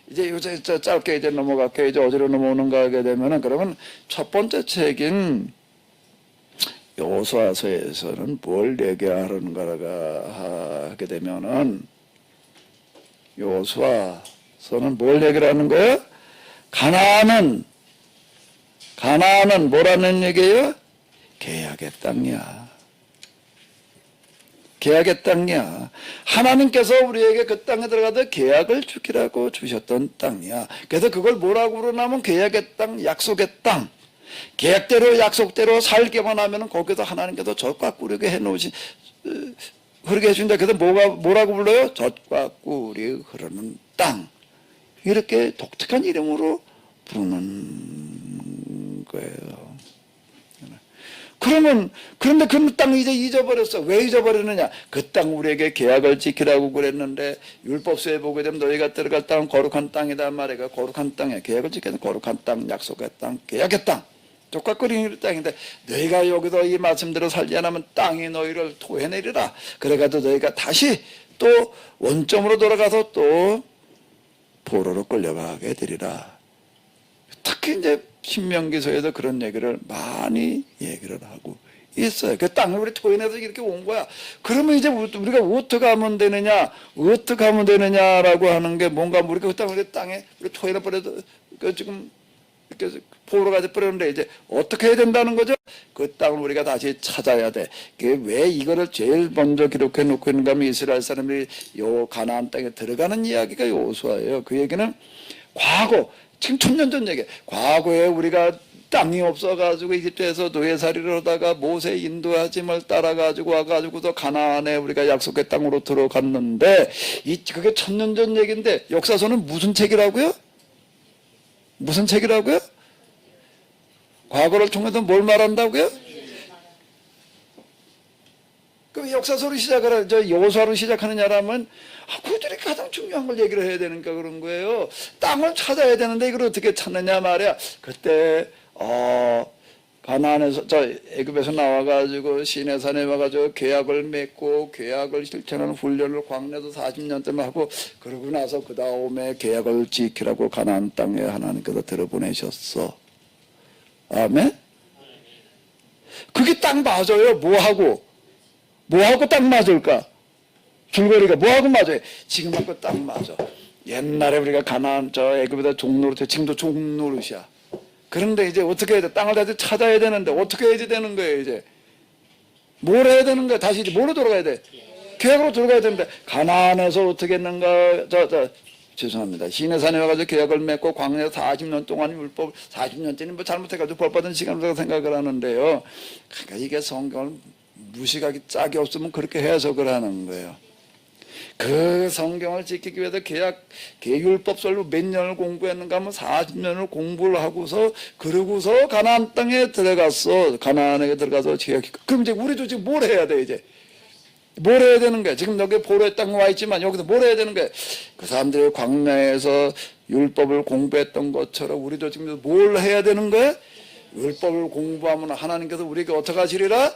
이제 요새 짧게 이제 넘어갈게요. 이제 어디로 넘어오는가 하게 되면은, 그러면 첫 번째 책인 여호수아서에서는 뭘 얘기하는가 하게 되면은, 여호수아서는 뭘 얘기하는 거예요? 가나안은 뭐라는 얘기예요? 계약의 땅이야. 계약의 땅이야. 하나님께서 우리에게 그 땅에 들어가서 계약을 주기라고 주셨던 땅이야. 그래서 그걸 뭐라고 그러냐면 계약의 땅, 약속의 땅. 계약대로 약속대로 살기만 하면은 거기서 하나님께서 젖과 꿀이 해놓으신 흐르게 해준다. 그래서 뭐라고 불러요? 젖과 꿀이 흐르는 땅. 이렇게 독특한 이름으로 부르는 거예요. 그런데 그 땅을 이제 잊어버렸어. 왜 잊어버렸느냐? 그 땅 우리에게 계약을 지키라고 그랬는데, 율법서에 보게 되면 너희가 들어갈 땅은 거룩한 땅이다 말이야. 거룩한 땅이야. 계약을 지키는 거룩한 땅, 약속의 땅, 계약의 땅. 족과 끓이는 땅인데, 너희가 여기서 이 말씀대로 살지 않으면 땅이 너희를 토해내리라. 그래가지고 너희가 다시 또 원점으로 돌아가서 또 포로로 끌려가게 되리라. 특히 이제 신명기서에서 그런 얘기를 많이 얘기를 하고 있어요. 그 땅을 우리 토해내서 이렇게 온 거야. 그러면 이제 우리가 어떻게 하면 되느냐, 어떻게 하면 되느냐라고 하는 게 뭔가 우리가 그 땅에 우리 토해내 버려도 지금 이렇게 포로가 돼 버렸는데 이제 어떻게 해야 된다는 거죠? 그 땅을 우리가 다시 찾아야 돼. 그게 왜 이거를 제일 먼저 기록해 놓고 있는가 하면 이스라엘 사람들이 요 가나안 땅에 들어가는 이야기가 여호수아예요. 그 얘기는 과거, 지금 1000년 전 얘기. 과거에 우리가 땅이 없어가지고 이집트에서 노예살이를 하다가 모세 인도하짐을 따라가지고 와가지고서 가나안에 우리가 약속의 땅으로 들어갔는데, 그게 1000년 전 얘기인데, 역사서는 무슨 책이라고요? 무슨 책이라고요? 과거를 통해서 뭘 말한다고요? 그럼 역사서로 시작을, 여호수아로 시작하느냐라면, 그들이 가장 중요한 걸 얘기를 해야 되니까 그런 거예요. 땅을 찾아야 되는데 이걸 어떻게 찾느냐 말이야. 그때 가나안에서 애굽에서 나와가지고 시내산에 와가지고 계약을 맺고 계약을 실천하는 훈련을 광야에서 40년 동안 하고, 그러고 나서 그 다음에 계약을 지키라고 가나안 땅에 하나님께서 들어보내셨어. 아멘. 그게 딱 맞아요. 뭐하고 딱 맞을까? 줄거리가 뭐하고 맞아요? 지금하고 딱 맞아. 옛날에 우리가 가나안 애굽에다 종노릇해. 지금도 종노릇이야. 그런데 이제 어떻게 해야 돼? 땅을 다시 찾아야 되는데 어떻게 해야 되는 거예요? 이제 뭘 해야 되는 거야? 다시 이제 뭐로 돌아가야 돼? 계약으로 들어가야 되는데, 가나안에서 어떻게 했는가? 죄송합니다. 시내산에 와가지고 계약을 맺고 광야에서 40년 동안 율법 40년째는 뭐 잘못해가지고 벌받은 시간이라고 생각을 하는데요. 그러니까 이게 성경을 무식하기 짝이 없으면 그렇게 해석을 하는 거예요. 그 성경을 지키기 위해서 계율법설로 몇 년을 공부했는가 하면 40년을 공부를 하고서, 그러고서 가나안 땅에 들어갔어. 가나안에 들어가서 그럼 이제 우리도 지금 뭘 해야 돼? 이제 뭘 해야 되는 거야? 지금 여기 포로의 땅에 와 있지만 여기서 뭘 해야 되는 거야? 그 사람들이 광야에서 율법을 공부했던 것처럼 우리도 지금 뭘 해야 되는 거야? 율법을 공부하면 하나님께서 우리에게 어떻게 하시리라?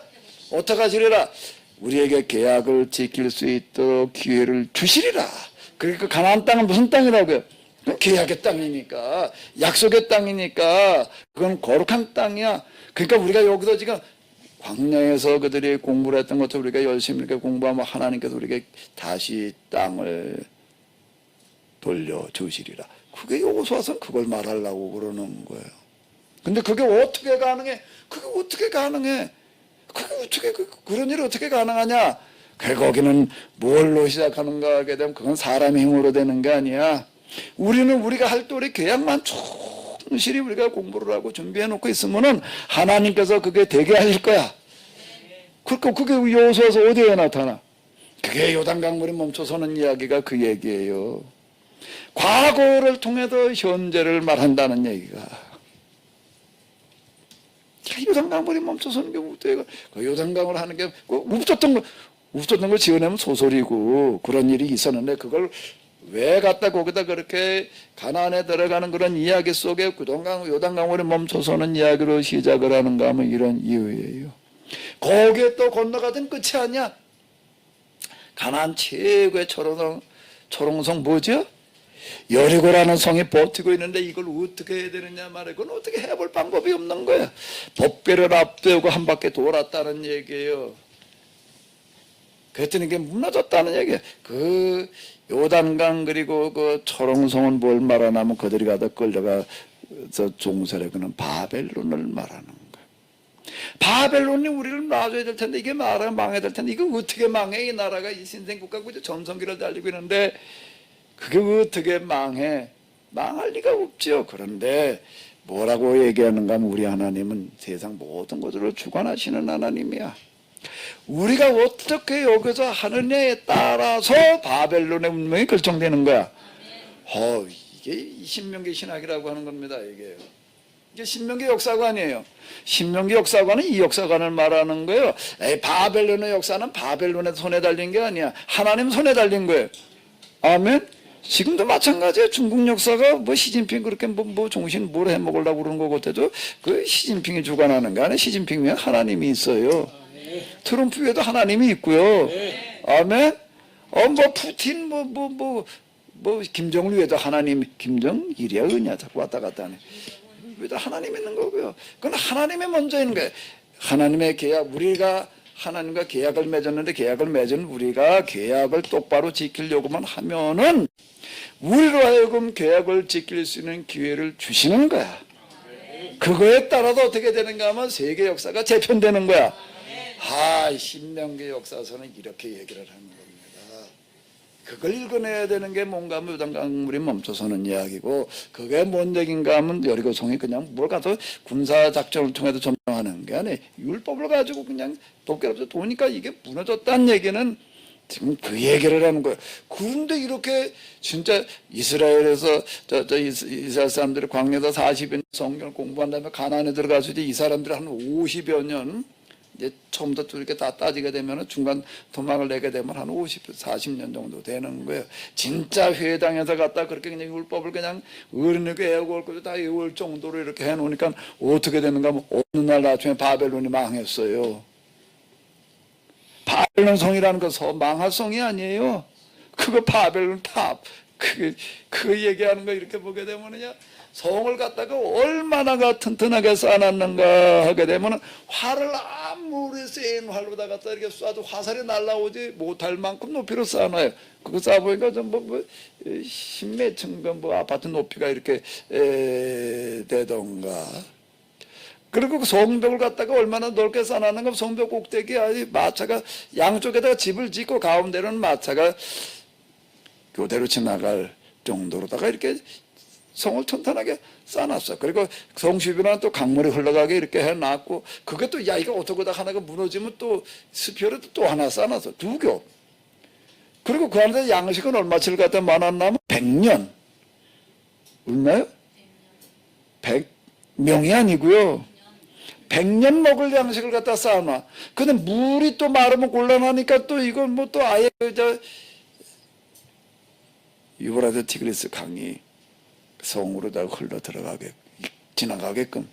우리에게 계약을 지킬 수 있도록 기회를 주시리라. 그러니까 가나안 땅은 무슨 땅이라고요? 계약의 땅이니까, 약속의 땅이니까, 그건 거룩한 땅이야. 그러니까 우리가 여기서 지금 광야에서 그들이 공부를 했던 것처럼 우리가 열심히 이렇게 공부하면 하나님께서 우리에게 다시 땅을 돌려주시리라. 그게 여호수아서는 그걸 말하려고 그러는 거예요. 근데 그게 어떻게 가능해? 그런 일이 어떻게 가능하냐? 거기는 뭘로 시작하는가 하게 되면 그건 사람의 힘으로 되는 게 아니야. 우리가 할 때 우리 계약만 충실히 우리가 공부를 하고 준비해 놓고 있으면은 하나님께서 그게 되게 하실 거야. 그러니까 그게 여호수아서 어디에 나타나? 그게 요단강물이 멈춰서는 이야기가 그 얘기예요. 과거를 통해서 현재를 말한다는 얘기가. 요단강물이 멈춰서는 게 어때요? 그 요단강을 하는 게 웃었던 거 지어내면 소설이고 그런 일이 있었는데, 그걸 왜 갖다 거기다 그렇게 가나안에 들어가는 그런 이야기 속에 요단강물이 멈춰서는 이야기로 시작을 하는가 하면 이런 이유예요. 거기에 또 건너가던 끝이 아니야. 가나안 최고의 초롱성 뭐죠? 여리고라는 성이 버티고 있는데 이걸 어떻게 해야 되느냐 말이에요. 그건 어떻게 해볼 방법이 없는 거야. 법궤를 앞두고 한 바퀴 돌았다는 얘기예요. 그랬더니 이게 무너졌다는 얘기예요. 그 요단강 그리고 그 초롱성은 뭘 말하냐면 그들이 가다 끌려가서 종살에 그는 바벨론을 말하는 거예요. 바벨론이 우리를 놔줘야 될 텐데 이게 나라가 망해야 될 텐데 이거 어떻게 망해? 이 나라가 이 신생국가고 이제 전성기를 달리고 있는데 그게 어떻게 망해? 망할 리가 없죠. 그런데 뭐라고 얘기하는가 하면 우리 하나님은 세상 모든 것으로 주관하시는 하나님이야. 우리가 어떻게 여기서 하느냐에 따라서 바벨론의 운명이 결정되는 거야. 이게 신명기 신학이라고 하는 겁니다. 이게 신명기 역사관이에요. 신명기 역사관은 이 역사관을 말하는 거예요. 바벨론의 역사는 바벨론의 손에 달린 게 아니야. 하나님 손에 달린 거예요. 아멘. 지금도 마찬가지예요. 중국 역사가 뭐 시진핑 그렇게 뭐 정신 뭘 해먹으려고 그러는 것 같아도 그 시진핑이 주관하는 거 아니에요. 시진핑 위에 하나님이 있어요. 트럼프 위에도 하나님이 있고요. 아멘. 뭐 푸틴 뭐 김정일 위에도 하나님, 김정일이야 은이야 자꾸 왔다 갔다 하네. 위에도 하나님 있는 거고요. 그건 하나님이 먼저 있는 거예요. 하나님의 계약, 우리가 하나님과 계약을 맺었는데 계약을 맺은 우리가 계약을 똑바로 지키려고만 하면은 우리로 하여금 계약을 지킬 수 있는 기회를 주시는 거야. 그거에 따라서 어떻게 되는가 하면 세계 역사가 재편되는 거야. 신명기 역사서는 이렇게 얘기를 하는 겁니다. 그걸 읽어내야 되는 게 뭔가 하면 요단강물이 멈춰서는 이야기고 그게 뭔 얘기인가 하면 여리고성이 그냥 뭘 가서 군사작전을 통해서 점령하는 게 아니에요. 율법을 가지고 그냥 돕게 도니까 이게 무너졌다는 얘기는 지금 그 얘기를 하는 거예요. 그런데 이렇게 진짜 이스라엘에서 이스라엘 사람들이 광야에서 40여 년 성경을 공부한 다음에 가나안에 들어가서 이제 이 사람들이 한 50여 년 이제 처음부터 이렇게 다 따지게 되면 중간 도망을 내게 되면 한 40년 정도 되는 거예요. 진짜 회당에서 갖다 그렇게 그냥 율법을 그냥 어른에게 외우고 올 다 외울 정도로 이렇게 해놓으니까 어떻게 되는가 하면 어느 날 나중에 바벨론이 망했어요. 바벨론 성이라는 건 망할 성이 아니에요. 그거 바벨론 탑. 그 얘기하는 거 이렇게 보게 되면은요. 성을 갖다가 얼마나 튼튼하게 쌓아놨는가 하게 되면 활을 아무리 센 활로다 갖다 이렇게 쏴도 화살이 날라오지 못할 만큼 높이로 쌓아놔요. 그거 쌓아보니까 좀 십몇 층가 아파트 높이가 이렇게 되던가. 그리고 그 성벽을 갖다가 얼마나 넓게 쌓아놨는가 성벽 꼭대기에 마차가 양쪽에다가 집을 짓고 가운데로는 마차가 그대로 지나갈 정도로다가 이렇게 성을 튼튼하게 쌓아놨어. 그리고 성 주변에 또 강물이 흘러가게 이렇게 해놨고, 그게 또, 이거 어떡하다 하나가 무너지면 또, 스피어를 또 하나 쌓아놨어. 2교. 그리고 그 안에 양식은 얼마치를 갖다 많았나면 100년. 얼마요? 100명이 아니고요. 100년 먹을 양식을 갖다 쌓아놔. 근데 물이 또 마르면 곤란하니까 또 이건 뭐 또 아예 유브라데 티그리스 강이 성으로 다 흘러 들어가게 지나가게끔.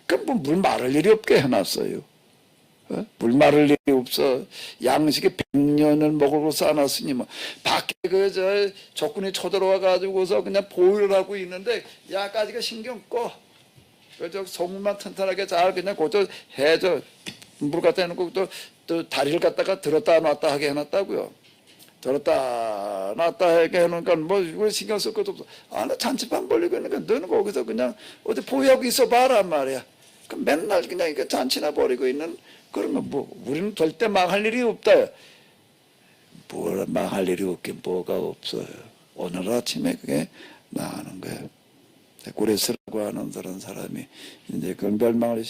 그럼 뭐 물 마를 일이 없게 해놨어요. 물 마를 일이 없어. 양식이 100년을 먹으고 쌓아놨으니 뭐 밖에 적군이 쳐들어와 가지고서 그냥 보호를 하고 있는데 야까지가 신경 꺼. 그저 성물만 튼튼하게 잘 그냥 고쳐 해줘. 물 갖다 해놓고 또 다리를 갖다가 들었다 놨다 하게 해놨다고요. 들었다 놨다 하게 해놓으니까 뭐 이거 신경 쓸 것도 없어. 나 잔치판 벌리고 있으니까 너는 거기서 그냥 어디 보유하고 있어 봐라 말이야. 그럼 맨날 그냥 이거 잔치나 벌이고 있는 그러면 뭐 우리는 절대 망할 일이 없다. 뭘 망할 일이 없긴 뭐가 없어요. 오늘 아침에 그게 나가는 거예요. 고레스라고 하는 사람이 이제 그걸 멸망을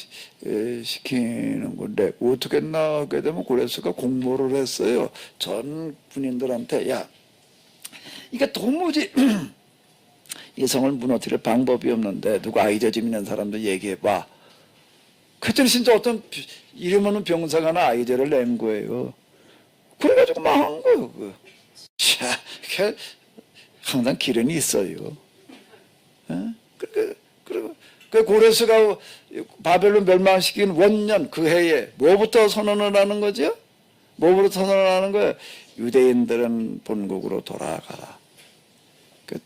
시키는 건데 어떻게 나가게 되면 고레스가 공모를 했어요. 전 군인들한테 이게 도무지 이 성을 무너뜨릴 방법이 없는데 누구 아이디어 좀 있는 사람도 얘기해봐. 그랬더니 진짜 어떤 이름 없는 병사가 아이디어를 낸 거예요. 그래가지고 망한 거예요. 그 항상 기련이 있어요. 그리고 그 고레스가 바벨론 멸망시킨 원년 그 해에 뭐부터 선언을 하는 거죠? 뭐부터 선언을 하는 거예요? 유대인들은 본국으로 돌아가라.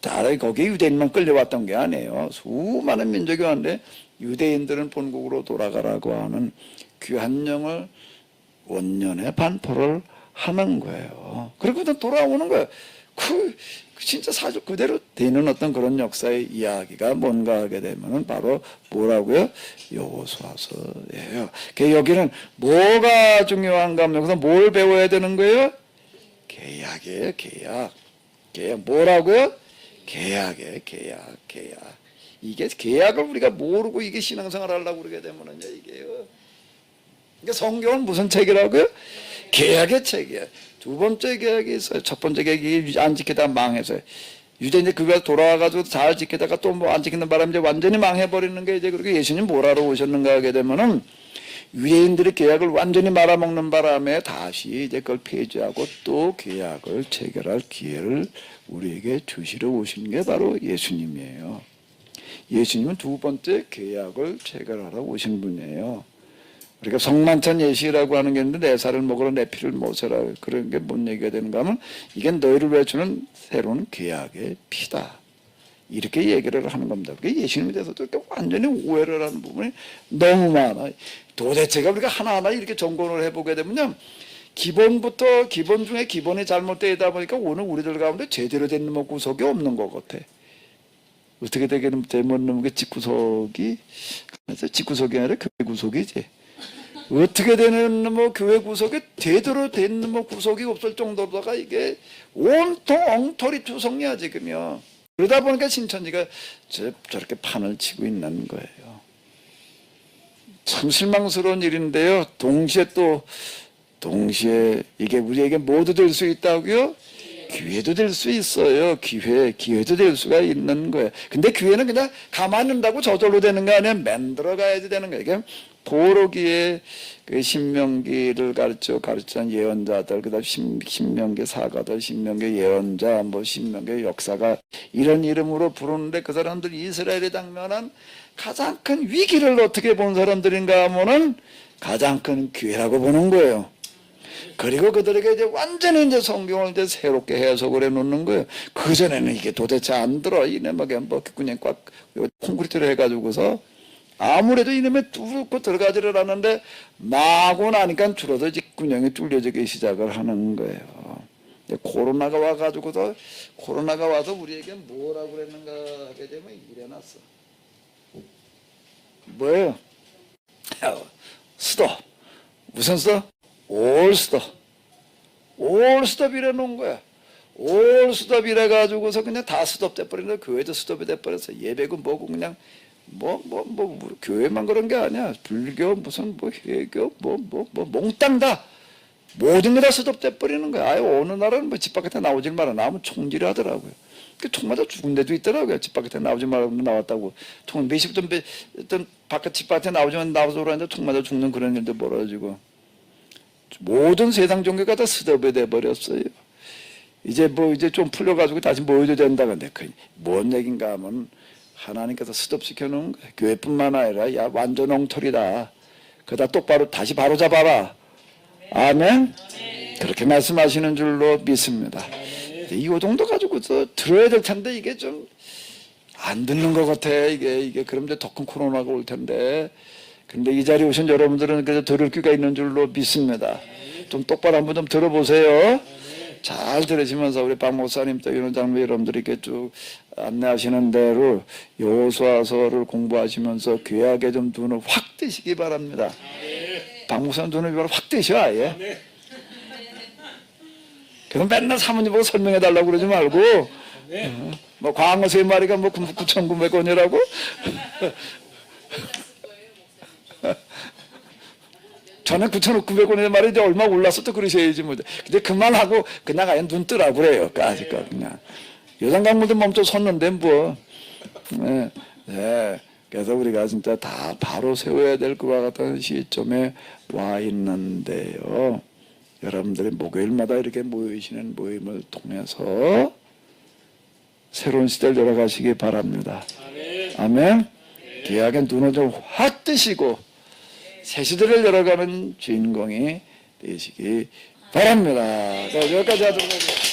다른 거기 유대인만 끌려왔던 게 아니에요. 수많은 민족이 왔는데 유대인들은 본국으로 돌아가라고 하는 귀한 영을 원년에 반포를 하는 거예요. 그리고 돌아오는 거예요. 진짜 사실 그대로 되는 어떤 그런 역사의 이야기가 뭔가 하게 되면은 바로 뭐라고요? 여호수아서예요. 여기는 뭐가 중요한가 하면 여기서 뭘 배워야 되는 거예요? 계약이에요, 계약. 계약 뭐라고요? 계약이에요, 계약. 이게 계약을 우리가 모르고 이게 신앙생활 하려고 그러게 되면은요, 이게요. 그러니까 성경은 무슨 책이라고요? 계약의 책이에요. 두 번째 계약이 있어요. 첫 번째 계약이 안 지키다가 망해서요. 유대인들 그가 돌아와가지고 잘 지키다가 또 뭐 안 지키는 바람에 이제 완전히 망해버리는 게 이제 그렇게 예수님 뭘 하러 오셨는가 하게 되면은 유대인들이 계약을 완전히 말아먹는 바람에 다시 이제 그걸 폐지하고 또 계약을 체결할 기회를 우리에게 주시러 오신 게 바로 예수님이에요. 예수님은 두 번째 계약을 체결하러 오신 분이에요. 그러니까 성만찬 예시라고 하는 게 있는데 내 살을 먹으러 내 피를 모세라 그런 게 뭔 얘기가 되는가 하면 이게 너희를 위해 주는 새로운 계약의 피다. 이렇게 얘기를 하는 겁니다. 그게 예수님에 대해서도 이렇게 완전히 오해를 하는 부분이 너무 많아. 도대체가 우리가 하나하나 이렇게 점검을 해보게 되면요. 기본부터 기본 중에 기본이 잘못되다 보니까 오늘 우리들 가운데 제대로 된 뭐 구석이 없는 것 같아. 어떻게 되면 게 집구석이 아니라 교회 구석이지. 어떻게 되는 뭐 교회 구석에 제대로 된 뭐 구석이 없을 정도로다가 이게 온통 엉터리 투성이야 지금요. 그러다 보니까 신천지가 저렇게 판을 치고 있는 거예요. 참 실망스러운 일인데요. 동시에 이게 우리에게 모두 될 수 있다고요? 기회도 될 수 있어요. 기회도 될 수가 있는 거예요. 근데 기회는 그냥 가만히 있는다고 저절로 되는 거 아니에요. 만들어 가야지 되는 거예요. 이게 포로기에 그 신명기를 가르치는 예언자들, 그 다음 신명기 사가들, 신명기 예언자, 뭐 신명기 역사가 이런 이름으로 부르는데 그 사람들이 이스라엘에 당면한 가장 큰 위기를 어떻게 본 사람들인가 하면은 가장 큰 기회라고 보는 거예요. 그리고 그들에게 이제 완전히 이제 성경을 이제 새롭게 해석을 해 놓는 거예요. 그전에는 이게 도대체 안 들어. 이놈에게 뭐 그냥 꽉 콘크리트를 해가지고서 아무래도 이놈에 뚫고 들어가지를 않는데 마구 나니까 줄어서 뒷구녕이 뚫려지기 시작을 하는 거예요. 코로나가 와가지고서 코로나가 와서 우리에게 뭐라고 그랬는가 하게 되면 이래놨어. 뭐예요? 스톱. 무슨 스톱? 올 스톱. 올 스톱이래 놓은 거야. 올 스톱이래 가지고서 그냥 다 스톱 돼버리는데 교회도 스톱이 돼버렸어. 예배고 뭐고 그냥 교회만 그런 게 아니야. 불교 무슨 회교 몽땅 다 모든 게 다 스톱 돼버리는 거야. 아예 어느 나라는 뭐 집 밖에 나오질 마라. 나오면 총질을 하더라고요. 총 맞아 죽은 데도 있더라고요. 집 밖에 나오지 말라고 나왔다고. 총 몇십 ton 바깥 집 밖에 나오지만 나와서 그러는데 총 맞아 죽는 그런 일도 벌어지고. 모든 세상 종교가 다 스톱이 돼버렸어요. 이제 좀 풀려가지고 다시 모여도 된다. 근데 뭔 얘긴가 하면 하나님께서 스톱시켜 놓은 거예요. 교회뿐만 아니라 야 완전 엉터리다. 그다 똑바로 다시 바로 잡아라. 아멘. 그렇게 말씀하시는 줄로 믿습니다. 이 정도 가지고서 들어야 될 텐데 이게 좀 안 듣는 것 같아. 이게 그럼 이제 더 큰 코로나가 올 텐데. 근데 이 자리에 오신 여러분들은 그래도 들을 귀가 있는 줄로 믿습니다. 좀 똑바로 한번 좀 들어보세요. 잘 들으시면서 우리 박 목사님 또 이런 장로 여러분들이 이렇게 쭉 안내하시는 대로 여호수아서를 공부하시면서 귀하게 좀 눈을 확 뜨시기 바랍니다. 박 목사님 눈을 확 뜨셔 아예. 그럼 맨날 사모님 보고 설명해 달라고 그러지 말고 뭐 광어 3마리가 뭐 9,900원이라고 전에 9,900원의 말이 이제 얼마 올랐어 또 그러셔야지 뭐. 근데 그만하고 그냥 아예 눈 뜨라고 그래요. 까짓거 그냥. 요단강물도 멈춰 섰는데 뭐. 네. 그래서 우리가 진짜 다 바로 세워야 될 것과 같은 시점에 와 있는데요. 여러분들이 목요일마다 이렇게 모이시는 모임을 통해서 새로운 시대를 열어가시기 바랍니다. 아멘. 귀하게 눈을 좀 확 뜨시고 새 시대를 열어가는 주인공이 되시기 바랍니다. 자, 여기까지 하도록 하겠습니다.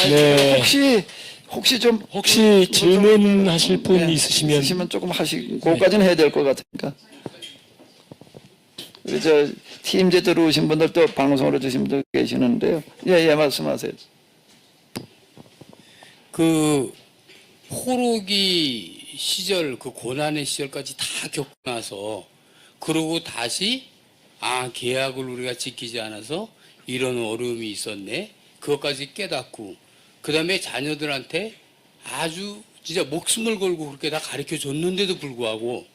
네. 혹시 좀 혹시 질문하실 분 네, 있으시면 조금 하시고 그거까지는 해야 될 것 같으니까. 우리 팀 이제 들어오신 분들 또 방송으로 주신 분들 계시는데요. 예, 말씀하세요. 그 포로기 시절 그 고난의 시절까지 다 겪고 나서 그러고 다시 계약을 우리가 지키지 않아서 이런 어려움이 있었네. 그것까지 깨닫고 그다음에 자녀들한테 아주 진짜 목숨을 걸고 그렇게 다 가르쳐 줬는데도 불구하고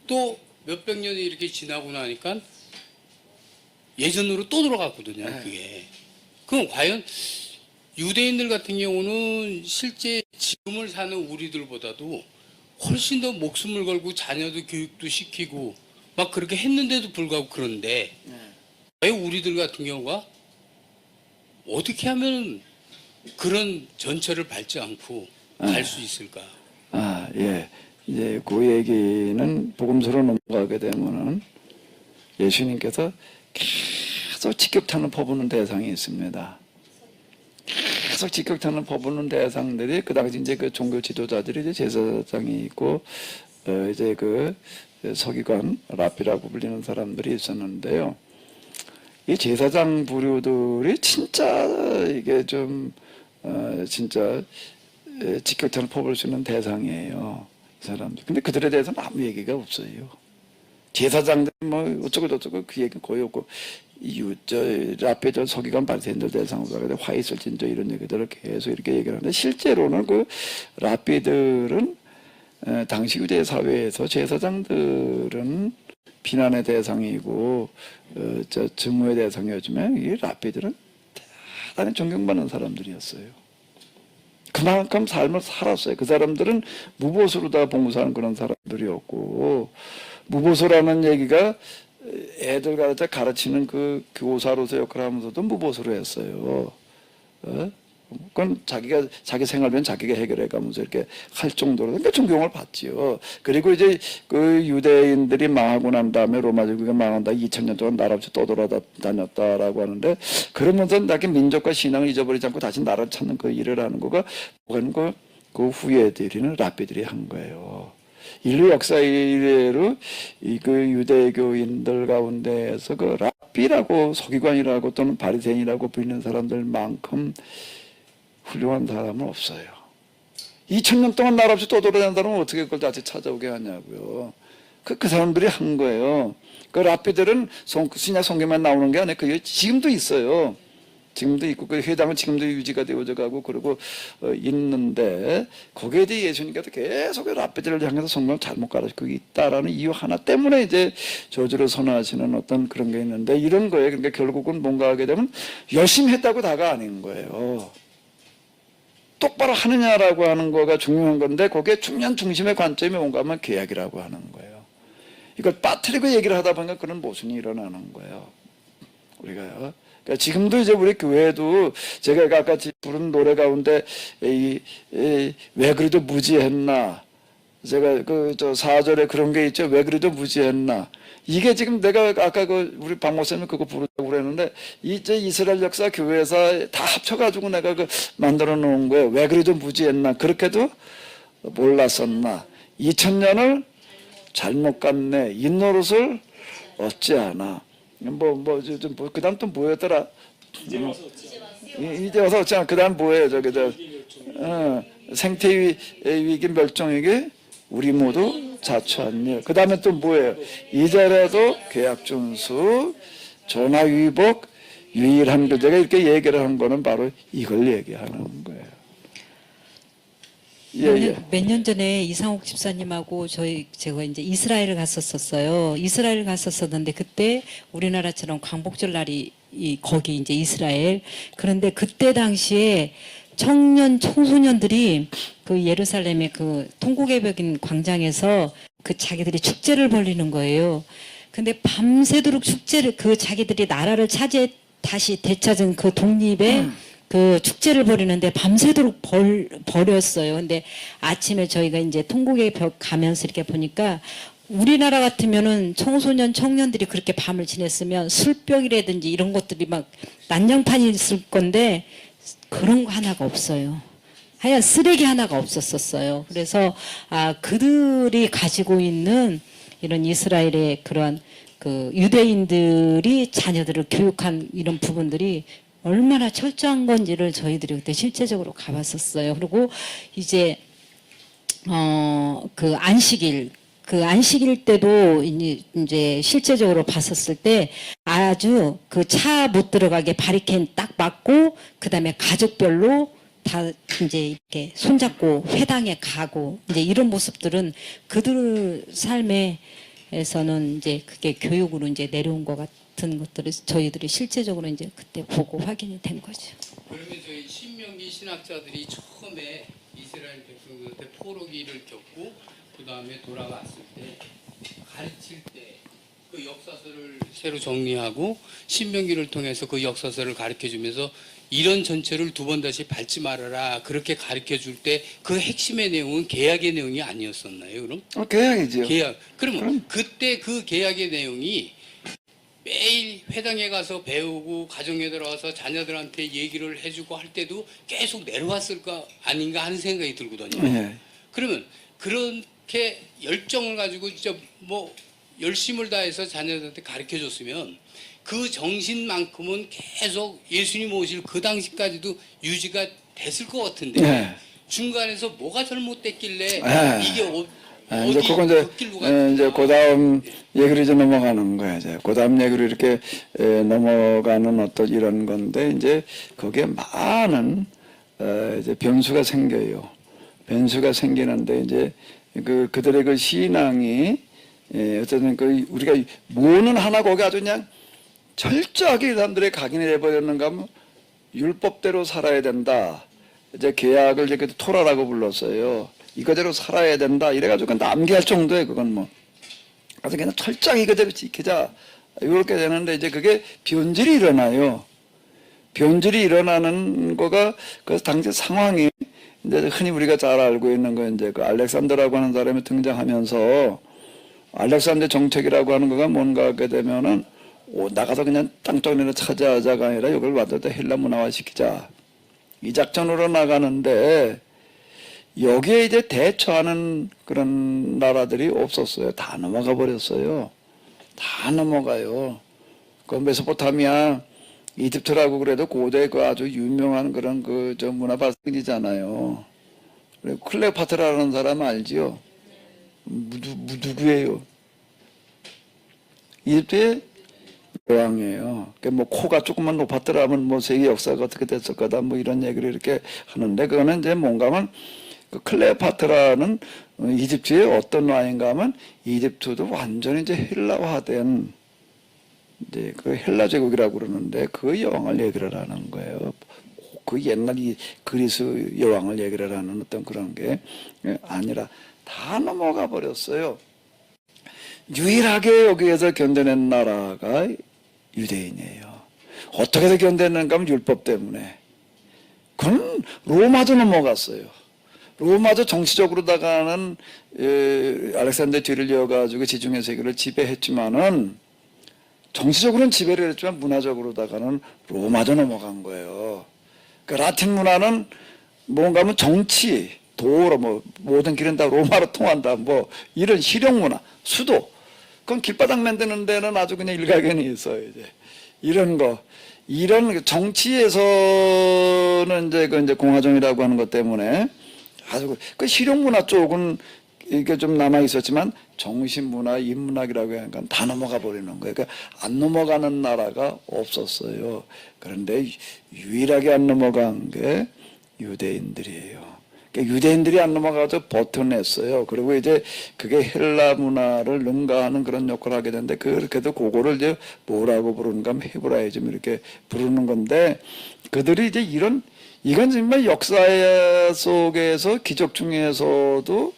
또 몇백 년이 이렇게 지나고 나니까 예전으로 또 돌아갔거든요. 그게. 그럼 과연 유대인들 같은 경우는 실제 지금을 사는 우리들보다도 훨씬 더 목숨을 걸고 자녀도 교육도 시키고 막 그렇게 했는데도 불구하고 그런데 왜 우리들 같은 경우가 어떻게 하면 그런 전철을 밟지 않고 갈 수 있을까? 예. 이제 그 얘기는 복음서로 넘어가게 되면은 예수님께서 계속 직격탄을 퍼부는 대상이 있습니다. 계속 직격탄을 퍼부는 대상들이 그 당시 이제 그 종교 지도자들이 이제 제사장이 있고 이제 그 서기관 랍비라고 불리는 사람들이 있었는데요. 이 제사장 부류들이 진짜 이게 좀 진짜 직격탄을 퍼부을 수 있는 대상이에요. 이 사람들. 근데 그들에 대해서는 아무 얘기가 없어요. 제사장들 뭐 어쩌고 저쩌고 그 얘기 거의 없고 앞에 저 서기관 바리새인들 대상으로 화이설진저 이런 얘기들을 계속 이렇게 얘기를 하는데 실제로는 그 랍비들은 당시 유대 사회에서 제사장들은 비난의 대상이고 증오의 대상이었지만 이 랍비들은 대단히 존경받는 사람들이었어요. 그만큼 삶을 살았어요. 그 사람들은 무보수로 다 봉사하는 그런 사람들이었고 무보수라는 얘기가 애들 가르치는 그 교사로서 역할을 하면서도 무보수로 했어요. 그건 자기 생활비는 자기가 해결해 가면서 이렇게 할 정도로 그러니까 존경을 받지요. 그리고 이제 그 유대인들이 망하고 난 다음에 로마 제국이 망한 다음에 2000년 동안 나라 없이 떠돌아다녔다라고 하는데 그러면서 자기 민족과 신앙을 잊어버리지 않고 다시 나라를 찾는 그 일을 하는 거가 그 후예들이는 랍비들이 한 거예요. 인류 역사 이래로 그 유대교인들 가운데에서 그 랍비라고 서기관이라고 또는 바리새인이라고 불리는 사람들만큼 훌륭한 사람은 없어요. 2000년 동안 나라 없이 떠돌아다니는 사람은 어떻게 그걸 다시 찾아오게 하냐고요. 그 사람들이 한 거예요. 그 랍비들은 신약 성경만 나오는 게 아니고 그게 지금도 있어요. 지금도 있고 그 회당은 지금도 유지가 되어져 가고 그러고 있는데 거기에 대해 예수님께서 계속 랍비들을 향해서 성경을 잘못 가르치고 있다라는 이유 하나 때문에 이제 저주를 선언하시는 어떤 그런 게 있는데 이런 거에 그러니까 결국은 뭔가 하게 되면 열심히 했다고 다가 아닌 거예요. 똑바로 하느냐라고 하는 거가 중요한 건데 거기에 중심의 관점이 뭔가 하면 계약이라고 하는 거예요. 이걸 빠뜨리고 얘기를 하다 보니까 그런 모순이 일어나는 거예요. 우리가요. 그러니까 지금도 이제 우리 교회도 제가 아까 부른 노래 가운데 왜 그래도 무지했나 제가 그 4절에 그런 게 있죠. 왜 그래도 무지했나 이게 지금 내가 아까 우리 박 목사님 그거 부르자고 그랬는데 이제 이스라엘 역사 교회사 다 합쳐가지고 내가 만들어 놓은 거예요. 왜 그래도 무지했나 그렇게도 몰랐었나 2000년을 잘못 갔네 이 노릇을 어찌하나 그 다음 또 뭐였더라? 이제 와서 어찌하나 그 다음 뭐예요? 생태 위기 멸종위기 우리 모두 자초한 그 다음에 또 뭐예요? 이제라도 계약 준수, 전화 위복, 유일한 그 제가 이렇게 얘기를 한 거는 바로 이걸 얘기하는 거예요. 몇 년 전에 이상옥 집사님하고 제가 이제 이스라엘을 갔었어요. 이스라엘 갔었었는데 그때 우리나라처럼 광복절 날이 거기 이제 이스라엘. 그런데 그때 당시에 청소년들이 그 예루살렘의 그 통곡의 광장에서 그 자기들이 축제를 벌리는 거예요. 근데 밤새도록 축제를 자기들이 나라를 다시 되찾은 그 독립의 그 축제를 벌이는데 밤새도록 벌였어요. 근데 아침에 저희가 이제 통곡의 벽 가면서 이렇게 보니까 우리나라 같으면은 청년들이 그렇게 밤을 지냈으면 술병이라든지 이런 것들이 막 난장판이 있을 건데 그런 거 하나가 없어요. 하얀 쓰레기 하나가 없었었어요. 그래서 그들이 가지고 있는 이런 이스라엘의 그런 그 유대인들이 자녀들을 교육한 이런 부분들이 얼마나 철저한 건지를 저희들이 그때 실제적으로 가봤었어요. 그리고 이제 그 안식일 때도 이제 실제적으로 봤었을 때 아주 그 차 못 들어가게 바리케인 딱 막고 그다음에 가족별로 다 이제 이렇게 손잡고 회당에 가고 이제 이런 모습들은 그들 삶에서는 이제 그게 교육으로 이제 내려온 것 같은 것들을 저희들이 실제적으로 이제 그때 보고 확인이 된 거죠. 그러면 저희 신명기 신학자들이 처음에 이스라엘 백성들한테 포로기를 겪고 그 다음에 돌아갔을 때 가르칠 때 그 역사서를 새로 정리하고 신명기를 통해서 그 역사서를 가르쳐주면서 이런 전체를 두 번 다시 밟지 말아라 그렇게 가르쳐줄 때 그 핵심의 내용은 계약의 내용이 아니었었나요? 그럼? 계약이죠. 계약. 그러면 그때 그 계약의 내용이 매일 회당에 가서 배우고 가정에 들어와서 자녀들한테 얘기를 해주고 할 때도 계속 내려왔을 거 아닌가 하는 생각이 들거든요. 예. 그러면 그렇게 열정을 가지고 진짜 뭐 열심을 다해서 자녀들한테 가르쳐 줬으면 그 정신만큼은 계속 예수님 오실 그 당시까지도 유지가 됐을 것 같은데 예. 중간에서 뭐가 잘못됐길래 이게 이제 그거 이제 그 다음 얘기로 이제 넘어가는 거야. 이제 그 다음 얘기로 이렇게 넘어가는 어떤 이런 건데 이제 거기에 많은 이제 변수가 생겨요. 변수가 생기는데 이제 그들의 그 신앙이 어쨌든 그 우리가 뭐는 하나 거기 아주 그냥 철저하게 이 사람들의 각인이 돼버렸는가 하면 율법대로 살아야 된다. 이제 계약을 이제 토라라고 불렀어요. 이거대로 살아야 된다. 이래가지고 그냥 남기할 정도에 그건 뭐. 그래서 그냥 철저하게 이거대로 지키자. 이렇게 되는데 이제 그게 변질이 일어나요. 변질이 일어나는 거가 그 당시 상황이 이제 흔히 우리가 잘 알고 있는 거 이제 그 알렉산더라고 하는 사람이 등장하면서 알렉산더 정책이라고 하는 거가 뭔가 하게 되면은 나가서 그냥 땅덩이를 차지하자가 아니라 이걸 완전히 헬라 문화화 시키자. 이 작전으로 나가는데 여기에 이제 대처하는 그런 나라들이 없었어요. 다 넘어가 버렸어요. 다 넘어가요. 그 메소포타미아, 이집트라고 그래도 고대 그 아주 유명한 그런 그 저 문화 발생이잖아요. 그리고 클레오파트라는 사람 알지요? 누구예요? 이집트의 여왕이에요. 뭐 코가 조금만 높았더라면 뭐 세계 역사가 어떻게 됐을 거다 뭐 이런 얘기를 이렇게 하는데 그거는 이제 뭔가 하면 그 클레오파트라는 이집트의 어떤 왕인가 하면 이집트도 완전히 이제 헬라화된 이제 그 헬라 제국이라고 그러는데 그 여왕을 얘기를 하는 거예요. 그 옛날 이 그리스 여왕을 얘기를 하는 어떤 그런 게 아니라 다 넘어가 버렸어요. 유일하게 여기에서 견뎌낸 나라가 유대인이에요. 어떻게 해서 견뎌냈는가 하면 율법 때문에. 그건 로마도 넘어갔어요. 로마도 정치적으로다가는 알렉산더 뒤를 이어가지고 지중해 세계를 지배했지만은 정치적으로는 지배를 했지만 문화적으로다가는 로마도 넘어간 거예요. 그 라틴 문화는 뭔가 하면 정치, 도로 뭐 모든 길은 다 로마로 통한다. 뭐 이런 실용 문화, 수도. 그건 길바닥 만드는 데는 아주 그냥 일가견이 있어요. 이제 이런 거, 이런 정치에서는 이제 그 이제 공화정이라고 하는 것 때문에 아주 그 실용 문화 쪽은 이게 좀 남아 있었지만 정신 문화, 인문학이라고 하니까 다 넘어가 버리는 거예요. 그러니까 안 넘어가는 나라가 없었어요. 그런데 유일하게 안 넘어간 게 유대인들이에요. 그러니까 유대인들이 안 넘어가서 버텨냈어요. 그리고 이제 그게 헬라 문화를 능가하는 그런 역할을 하게 되는데 그렇게도 그거를 이제 뭐라고 부르는가 하면 헤브라이즘 이렇게 부르는 건데 그들이 이제 이건 정말 역사 속에서 기적 중에서도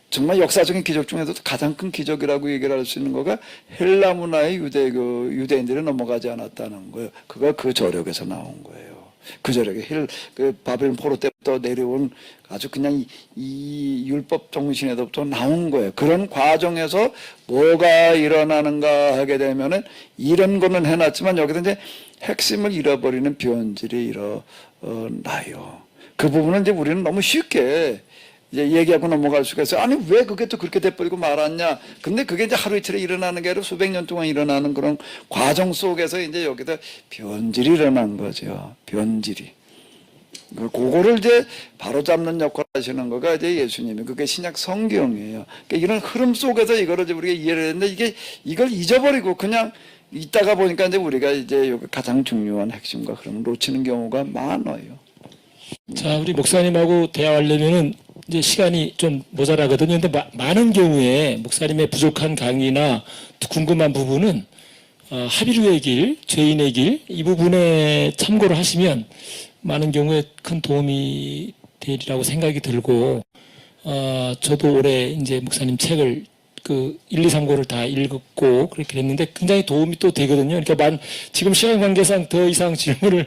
정말 역사적인 기적 중에서도 가장 큰 기적이라고 얘기를 할 수 있는 거가 헬라 문화의 유대인들이 넘어가지 않았다는 거예요. 그가 그 저력에서 나온 거예요. 그 저력에 그 바벨론 포로 때부터 내려온 아주 그냥 이 율법 정신에서부터 나온 거예요. 그런 과정에서 뭐가 일어나는가 하게 되면은 이런 거는 해놨지만 여기서 이제 핵심을 잃어버리는 변질이 일어나요. 그 부분은 이제 우리는 너무 쉽게 이제 얘기하고 넘어갈 수가 있어요. 아니 왜 그게 또 그렇게 돼버리고 말았냐. 근데 그게 이제 하루 이틀에 일어나는 게 아니라 수백 년 동안 일어나는 그런 과정 속에서 이제 여기다 변질이 일어난 거죠. 변질이. 그거를 이제 바로잡는 역할을 하시는 거가 이제 예수님이 그게 신약 성경이에요. 그러니까 이런 흐름 속에서 이거를 이제 우리가 이해를 했는데 이걸 잊어버리고 그냥 있다가 보니까 이제 우리가 이제 여기 가장 중요한 핵심과 흐름을 놓치는 경우가 많아요. 자, 우리 목사님하고 대화하려면은 이제 시간이 좀 모자라거든요. 근데 많은 경우에 목사님의 부족한 강의나 궁금한 부분은 합의루의 길, 죄인의 길, 이 부분에 참고를 하시면 많은 경우에 큰 도움이 되리라고 생각이 들고, 저도 올해 이제 목사님 책을 그 1, 2, 3고를 다 읽었고 그렇게 됐는데 굉장히 도움이 또 되거든요. 그러니까 지금 시간 관계상 더 이상 질문을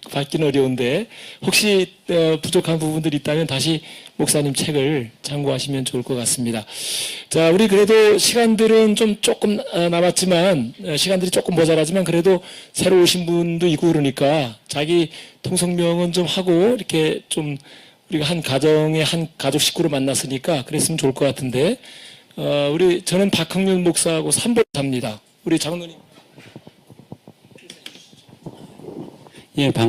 받기는 어려운데 혹시 부족한 부분들이 있다면 다시 목사님 책을 참고하시면 좋을 것 같습니다. 자, 우리 그래도 시간들은 좀 조금 남았지만 시간들이 조금 모자라지만 그래도 새로 오신 분도 있고 그러니까 자기 통성명은 좀 하고 이렇게 좀 우리가 한 가정의 한 가족 식구로 만났으니까 그랬으면 좋을 것 같은데 저는 박흥윤 목사하고 3번 삽니다. 우리 장로님. 예,